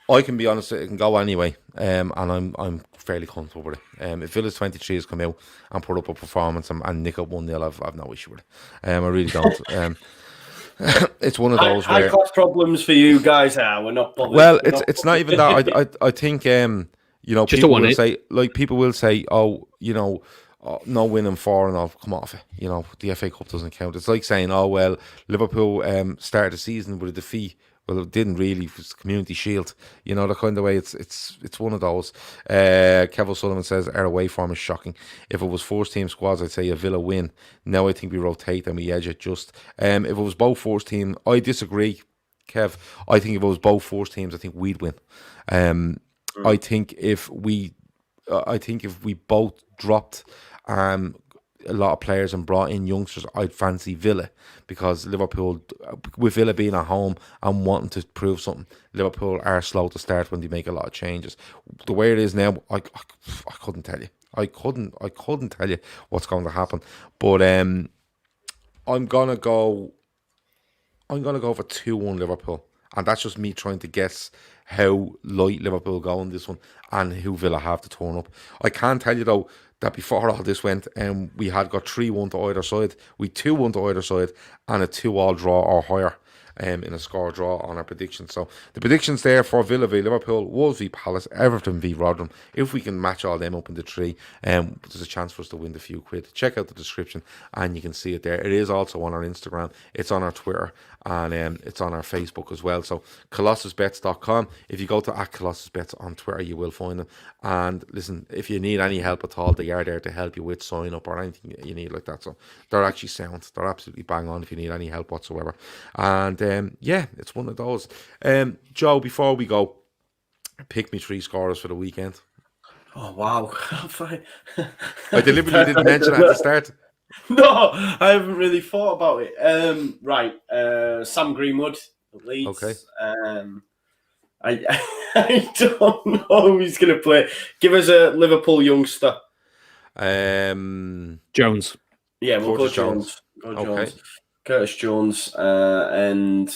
I can be honest, it can go anyway, and I'm fairly comfortable with it. If Villa's 23 has come out and put up a performance and nick up 1-0, I've no issue with it. I really don't. It's one of those high class problems for you guys. We're not bothered. Well, it's not even that. I think people will say, oh, no winning 4 and I'll come off it. The FA Cup doesn't count. It's like saying, oh well, Liverpool started the season with a defeat. Well, it didn't really. It was Community Shield, the kind of way. It's one of those. Kev O'Sullivan says our away form is shocking. If it was first team squads, I'd say a Villa win. Now I think we rotate and we edge it. If it was both first team, I disagree, Kev. I think if it was both first teams, I think we'd win. I think if we both dropped a lot of players and brought in youngsters, I'd fancy Villa, because Liverpool, with Villa being at home and wanting to prove something, Liverpool are slow to start when they make a lot of changes. The way it is now, I couldn't tell you. I couldn't tell you what's going to happen. But I'm gonna go for 2-1 Liverpool, and that's just me trying to guess how light Liverpool go in this one and who Villa have to turn up. I can tell you though that before all this went, we had got 3-1 to either side, we 2-1 to either side, and a 2-2 draw or higher in a score draw on our predictions. So the predictions there for Villa v Liverpool, Wolves v Palace, Everton v Rotherham. If we can match all them up in the 3, there's a chance for us to win the few quid. Check out the description and you can see it there. It is also on our Instagram, it's on our Twitter, and it's on our Facebook as well. So colossusbets.com. If you go to @colossusbets on Twitter, you will find them. And listen, if you need any help at all, they are there to help you with sign up or anything you need like that. So they're actually sound. They're absolutely bang on if you need any help whatsoever. And it's one of those. Joe, before we go, pick me 3 scorers for the weekend. Oh wow! I deliberately didn't mention it at the start. No, I haven't really thought about it. Right, Sam Greenwood, Leeds. Okay. I don't know who he's going to play. Give us a Liverpool youngster. Jones. Yeah, we'll go Jones. Okay. Curtis Jones and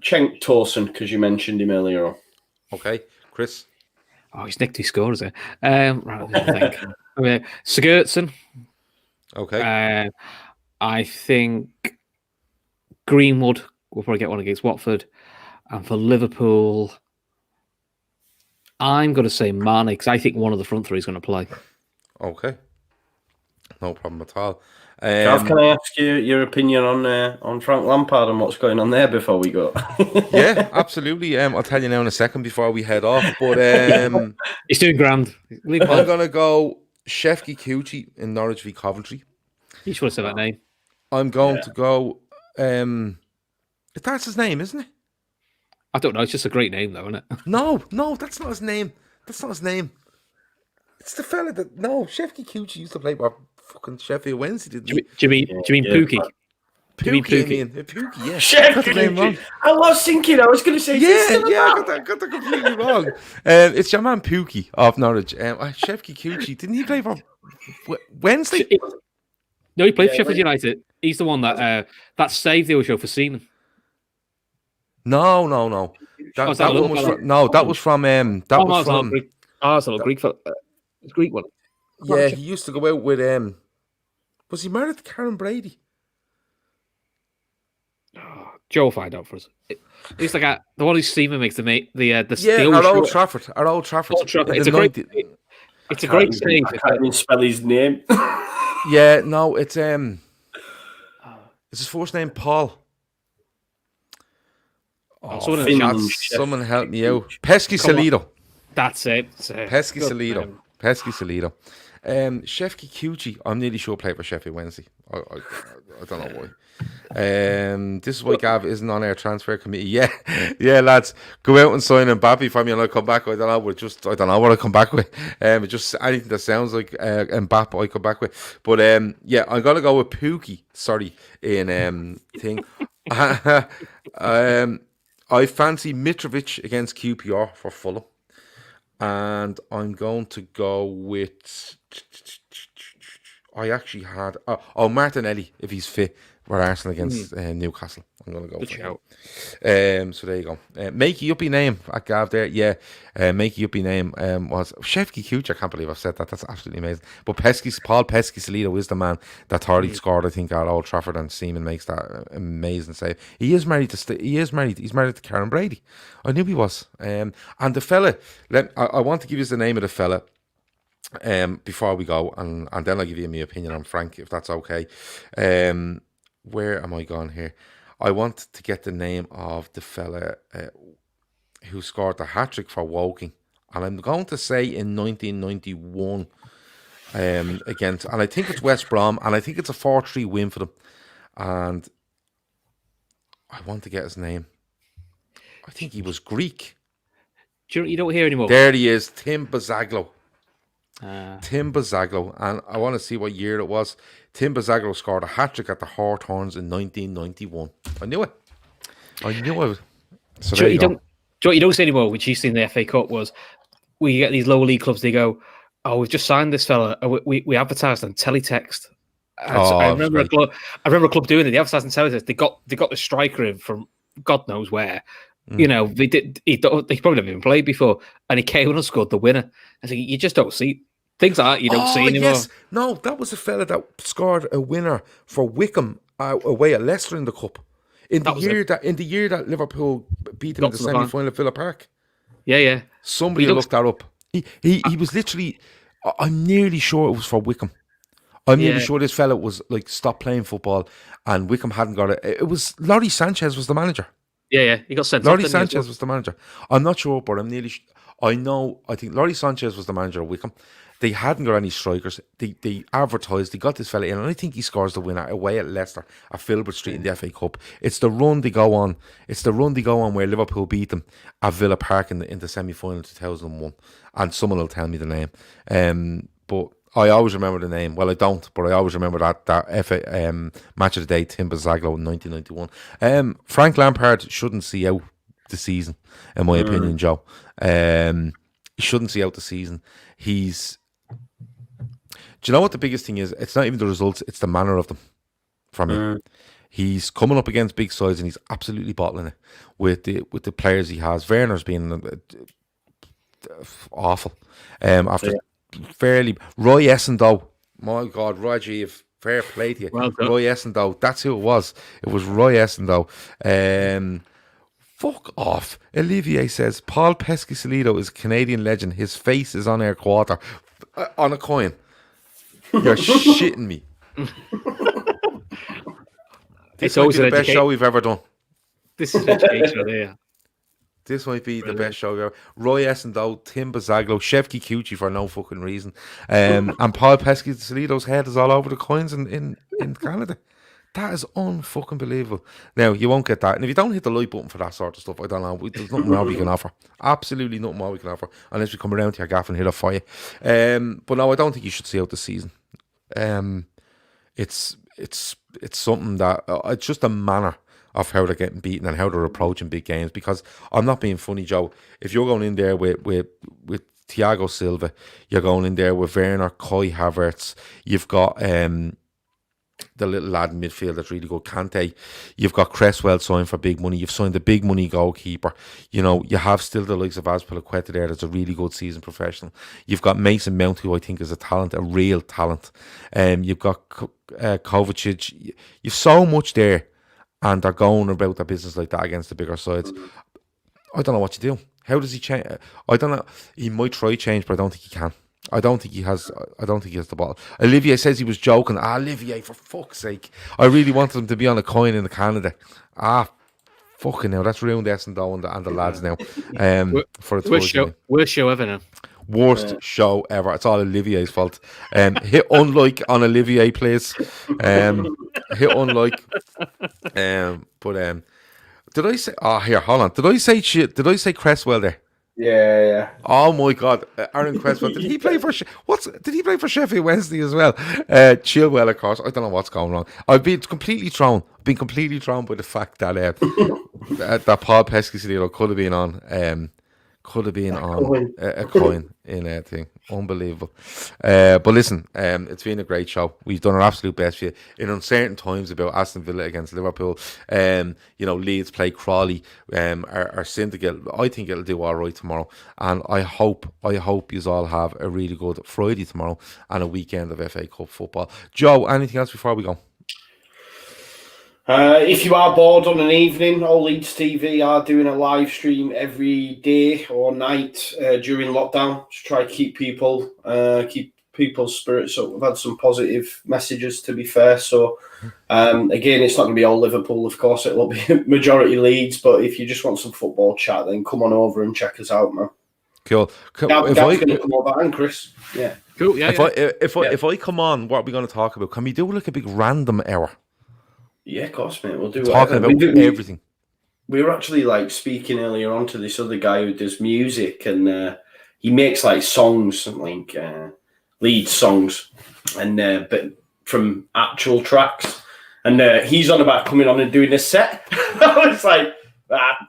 Cenk Tosun, because you mentioned him earlier on. Okay, Chris. Oh, he's nicked his score, is it? Right, I think. Sigurdsson. Okay. I think Greenwood will probably get one against Watford. And for Liverpool, I'm going to say Mane, because I think one of the front 3 is going to play. Okay. no problem at all. Gav, can I ask you your opinion on Frank Lampard and what's going on there before we go? Yeah, absolutely. I'll tell you now in a second before we head off. But He's doing grand. Leave him I'm alone. going to go Shefki Kuchi in Norwich v Coventry. He should have said that name. I'm going to go... that's his name, isn't it? I don't know. It's just a great name, though, isn't it? No, that's not his name. That's not his name. It's the fella that... No, Shefki Kuchi used to play for fucking Sheffield Wednesday, didn't he? Do you mean Pookie? Pookie, Pookie, yeah. Chef Got the name wrong. I was thinking, I was going to say, I got that completely wrong. It's your man Pookie of Norwich. Shefki Kuchi, didn't he play for Wednesday? No, he played for Sheffield United. He's the one that saved the show for Seaman. No. That was from it's a little Greek. It's Greek one. Yeah, he used to go out with was he married to Karen Brady? Joe will find out for us. It's like the one who Seaman makes the at Old Trafford. It's a great save. I can't even spell his name. Yeah, no, it's his first name Paul. Someone help me out. Pesky Salido. That's it. Pesky Salido. Shefki Kuchi, I'm nearly sure played for Sheffield Wednesday. I don't know why. This is why Gav isn't on our transfer committee. Yeah, lads, go out and sign Mbappe for me, and I'll come back. I don't know what I come back with. Just anything that sounds like Mbappe, I come back with. But I'm gonna go with Pookie. Sorry, in thing. I fancy Mitrovic against QPR for Fulham. And I'm going to go with... I actually had... Martinelli, if he's fit, for Arsenal against Newcastle. I'm going to go Good for shout. him. So there you go. Makey Uppy name, at Gav there. Yeah, Makey Uppy name was... Shefki Kuch, I can't believe I've said that. That's absolutely amazing. But Paul Pesky Salido is the man that Hardy scored, I think, at Old Trafford, and Seaman makes that amazing save. He's married to Karen Brady. I knew he was. And the fella... I want to give you the name of the fella before we go, and then I'll give you my opinion on Frank, if that's okay. Where am I gone here? I want to get the name of the fella who scored the hat-trick for Woking, and I'm going to say in 1991 against, and I think it's West Brom, and I think it's a 4-3 win for them, and I want to get his name. I think he was Greek. You don't hear anymore. There he is, Tim Bazaglo. Tim Bazaglo, and I want to see what year it was. Tim Bazaglo scored a hat-trick at the Hawthorns in 1991. I knew it. So there you go. What you don't say anymore, which you see in the FA Cup, was we get these lower league clubs, they go, oh, we've just signed this fella. We advertised on teletext. I remember a club doing it. They advertised on teletext. They got the striker in from God knows where. You know, he probably never even played before, and he came and scored the winner. I think you just don't see things like that. You don't see anymore. Yes. No, that was a fella that scored a winner for Wickham away at Leicester in the cup in the year that Liverpool beat them in the semi-final at Villa Park. Yeah. Somebody looked that up. He was literally. I'm nearly sure it was for Wickham. I'm nearly sure this fella was like stopped playing football, and Wickham hadn't got it. It was Laurie Sanchez was the manager. Yeah, he got sent. Laurie Sanchez was the manager. I'm not sure, but I'm nearly. I think Laurie Sanchez was the manager of Wickham. They hadn't got any strikers. They advertised. They got this fella in, and I think he scores the winner away at Leicester at Filbert Street in the FA Cup. It's the run they go on. Where Liverpool beat them at Villa Park in the semi-final 2001. And someone will tell me the name. But I always remember the name. Well, I don't, but I always remember that FA match of the day, Tim Bazaglo in 1991. Frank Lampard shouldn't see out the season, in my opinion, Joe. He shouldn't see out the season. Do you know what the biggest thing is? It's not even the results, it's the manner of them for me. He's coming up against big sides and he's absolutely bottling it with the players he has. Werner's been awful. After fairly... Roy Essendon. My God, Roy G, fair play to you. Well, Roy Essendon. That's who it was. It was Roy Essendon. Fuck off. Olivier says, Paul Pesky-Salido is a Canadian legend. His face is on our quarter. On a coin. You're shitting me. This might be the best show we've ever done. This is educational, yeah. This might be the best show ever. Roy Essendon, Tim Bazaglo, Shevki Cucci for no fucking reason. And Paul Pesci-Salido's head is all over the coins in Canada. That is unfucking believable. Now, you won't get that. And if you don't hit the like button for that sort of stuff, I don't know. There's nothing more we can offer. Absolutely nothing more we can offer. Unless we come around to your gaff and hit a fire. But no, I don't think you should see out the season. It's something that... it's just a manner of how they're getting beaten and how they're approaching big games. Because I'm not being funny, Joe. If you're going in there with Thiago Silva, you're going in there with Werner, Kai Havertz, you've got... the little lad in midfield that's really good, Kante. You've got Cresswell signed for big money. You've signed the big money goalkeeper. You know, you have still the likes of Azpilicueta there that's a really good seasoned professional. You've got Mason Mount, who I think is a talent, a real talent. You've got Kovacic. You've so much there, and they're going about their business like that against the bigger sides. I don't know what you do. How does he change? I don't know. He might try change, but I don't think he can. I don't think he has the ball. Olivier says he was joking. Olivier, for fuck's sake. I really wanted him to be on a coin in Canada. Fucking hell. That's ruined Essendon and the lads now. For a worst show ever now. Worst show ever. It's all Olivier's fault. Hit unlike on Olivier, please. Hit unlike. Did I say... here, hold on. Did I say Cresswell there? Yeah. Oh my God, Aaron Cresswell. Did he play for Did he play for Sheffield Wednesday as well? Chilwell, of course. I don't know what's going wrong. I've been completely thrown by the fact that that Paul Pesci could have been on a coin in a thing. Unbelievable. But listen, it's been a great show. We've done our absolute best for you in uncertain times about Aston Villa against Liverpool. Leeds play Crawley. Our syndicate, I think it'll do all right tomorrow. And I hope you all have a really good Friday tomorrow and a weekend of FA Cup football. Joe, anything else before we go? If you are bored on an evening, All Leeds TV are doing a live stream every day or night during lockdown to try to keep people's spirits up. We've had some positive messages, to be fair. So, again, it's not going to be all Liverpool, of course. It'll be majority Leeds. But if you just want some football chat, then come on over and check us out, man. Cool. Gav's going to come over, and Chris. Yeah. Cool. Yeah. If I come on, what are we going to talk about? Can we do like a big random hour? Yeah, of course, mate. We'll do talking about everything. We were actually speaking earlier on to this other guy who does music, and he makes songs, lead songs, and but from actual tracks. And he's on about coming on and doing a set. I was like,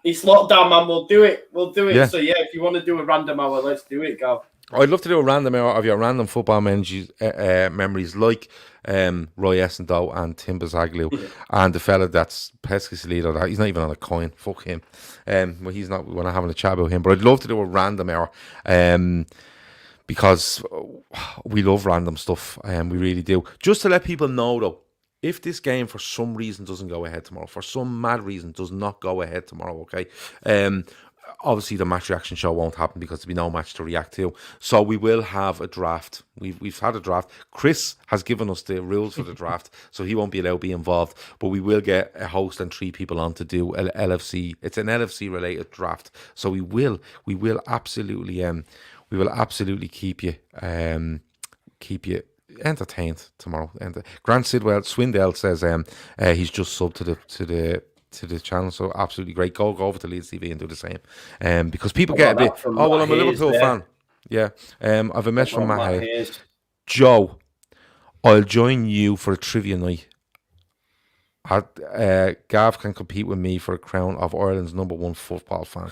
it's lockdown, man. We'll do it. Yeah. So yeah, if you want to do a random hour, let's do it, Gav. I'd love to do a random hour of your random football memories, like Roy Essendon and Tim Bazaglo and the fella that's Pesci-Salido. He's not even on a coin. Fuck him. He's not. We're not having a chat about him. But I'd love to do a random hour, because we love random stuff. We really do. Just to let people know, though, if this game for some reason doesn't go ahead tomorrow, for some mad reason does not go ahead tomorrow, okay. Obviously, the match reaction show won't happen because there'll be no match to react to. So we will have a draft. We've had a draft. Chris has given us the rules for the draft, so he won't be allowed to be involved. But we will get a host and 3 people on to do LFC. It's an LFC related draft. So we will absolutely keep you entertained tomorrow. And Grant Swindell says he's just subbed to the channel, so absolutely great. Go over to Leeds TV and do the same. Because people get a bit, I'm a Liverpool fan. Yeah. I've a message from Matt Hayes. Joe, I'll join you for a trivia night. Gav can compete with me for a crown of Ireland's #1 football fan.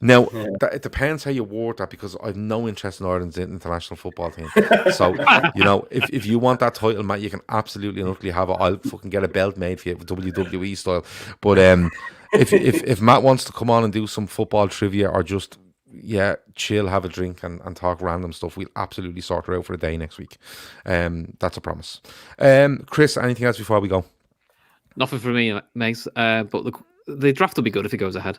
Now, it depends how you word that, because I've no interest in Ireland's international football team. So, if you want that title, Matt, you can absolutely and utterly have it. I'll fucking get a belt made for you, WWE style. But if Matt wants to come on and do some football trivia or just chill, have a drink and talk random stuff, we'll absolutely sort it out for a day next week. That's a promise. Chris, anything else before we go? Nothing for me, mate. But the draft will be good if it goes ahead.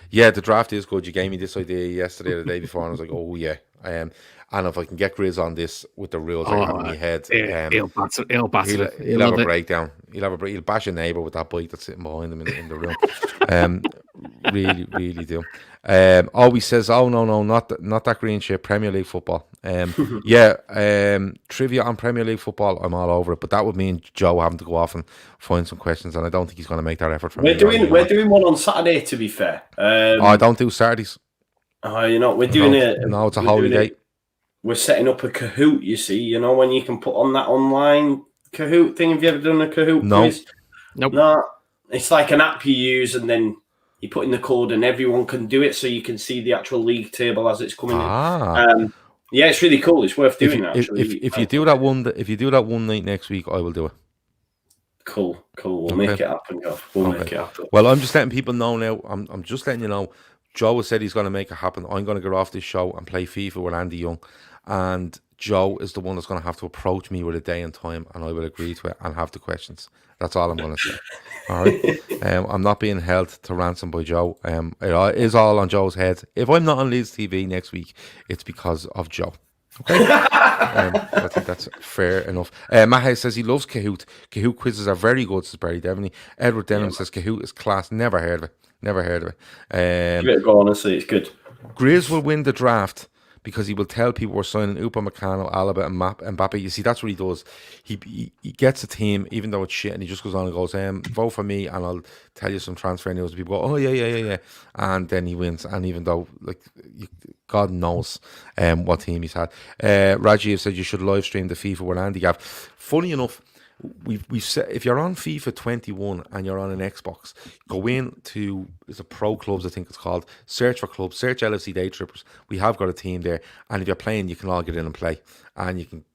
Yeah, the draft is good. You gave me this idea yesterday or the day before, and I was like, oh yeah. And if I can get Grizz on this with the rules I have in my head, he'll batter it. he'll have a breakdown. He'll bash a neighbour with that bike that's sitting behind him in the room. Really, really do. Always says, "Oh no, not that green shit." Premier League football. Trivia on Premier League football. I'm all over it, but that would mean Joe having to go off and find some questions, and I don't think he's going to make that effort. We're doing one on Saturday. To be fair, I don't do Saturdays. We're doing it. No, it's a holiday. We're setting up a Kahoot. You see, when you can put on that online Kahoot thing. Have you ever done a Kahoot quiz? Nope. No, it's like an app you use, and then you put in the code, and everyone can do it, so you can see the actual league table as it's coming in. Yeah, it's really cool. It's worth doing. If you do that one night next week, I will do it. Cool. We'll make it happen, Gav. Make it happen. Well, I'm just letting people know now. I'm just letting you know. Joe has said he's going to make it happen. I'm going to get off this show and play FIFA with Andy Young, and Joe is the one that's going to have to approach me with a day and time, and I will agree to it and have the questions. That's all I'm going to say. All right. I'm not being held to ransom by Joe. It is all on Joe's head. If I'm not on Leeds TV next week, it's because of Joe. Okay. I think that's fair enough. Matt Hayes says he loves Kahoot. Kahoot quizzes are very good, says Barry Devaney. Edward Denham says Kahoot is class. Never heard of it. Give it a go, honestly, it's good. Grizz will win the draft because he will tell people we're signing Upamecano, Alaba, and Mbappe. You see, that's what he does. He gets a team, even though it's shit, and he just goes on and goes, vote for me, and I'll tell you some transfer news. And people go, oh, yeah. And then he wins. And even though, God knows what team he's had. Rajiv said you should live stream the FIFA with Andy Gav. Funny enough, we've said if you're on FIFA 21 and you're on an Xbox, go in to it's a Pro Clubs, I think it's called. Search for clubs, search LFC Daytrippers. We have got a team there, and if you're playing, you can all get in and play, and you can.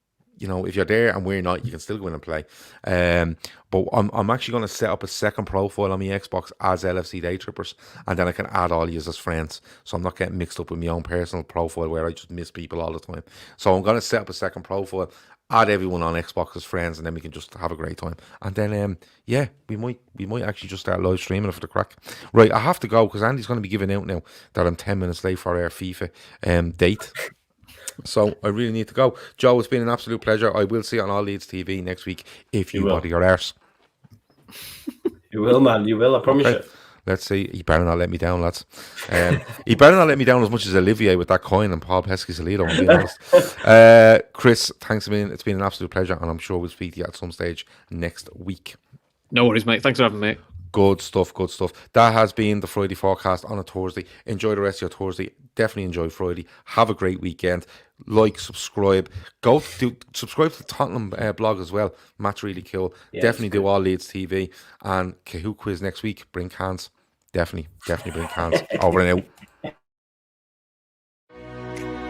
If you're there and we're not, you can still go in and play. But I'm actually going to set up a second profile on my Xbox as LFC Daytrippers, and then I can add all of you as friends. So I'm not getting mixed up with my own personal profile where I just miss people all the time. So I'm going to set up a second profile, add everyone on Xbox as friends, and then we can just have a great time. And then, we might actually just start live streaming it for the crack. Right, I have to go because Andy's going to be giving out now that I'm 10 minutes late for our FIFA date. So I really need to go. Joe, it's been an absolute pleasure. I will see you on All Leeds TV next week if you body your arse. You will, man. You will. I promise you. Let's see. He better not let me down, lads. He better not let me down as much as Olivier with that coin and Paul Pesky-Salido, I'm being honest. Chris, thanks a million. It's been an absolute pleasure, and I'm sure we'll speak to you at some stage next week. No worries, mate. Thanks for having me, mate. Good stuff. That has been the Friday forecast on a Thursday. Enjoy the rest of your Thursday. Definitely enjoy Friday. Have a great weekend. Subscribe. Subscribe to the Tottenham blog as well. Matt's really cool. Yeah, definitely do All Leeds TV. And Kahoot quiz next week. Bring cans. Definitely bring cans. Over and out.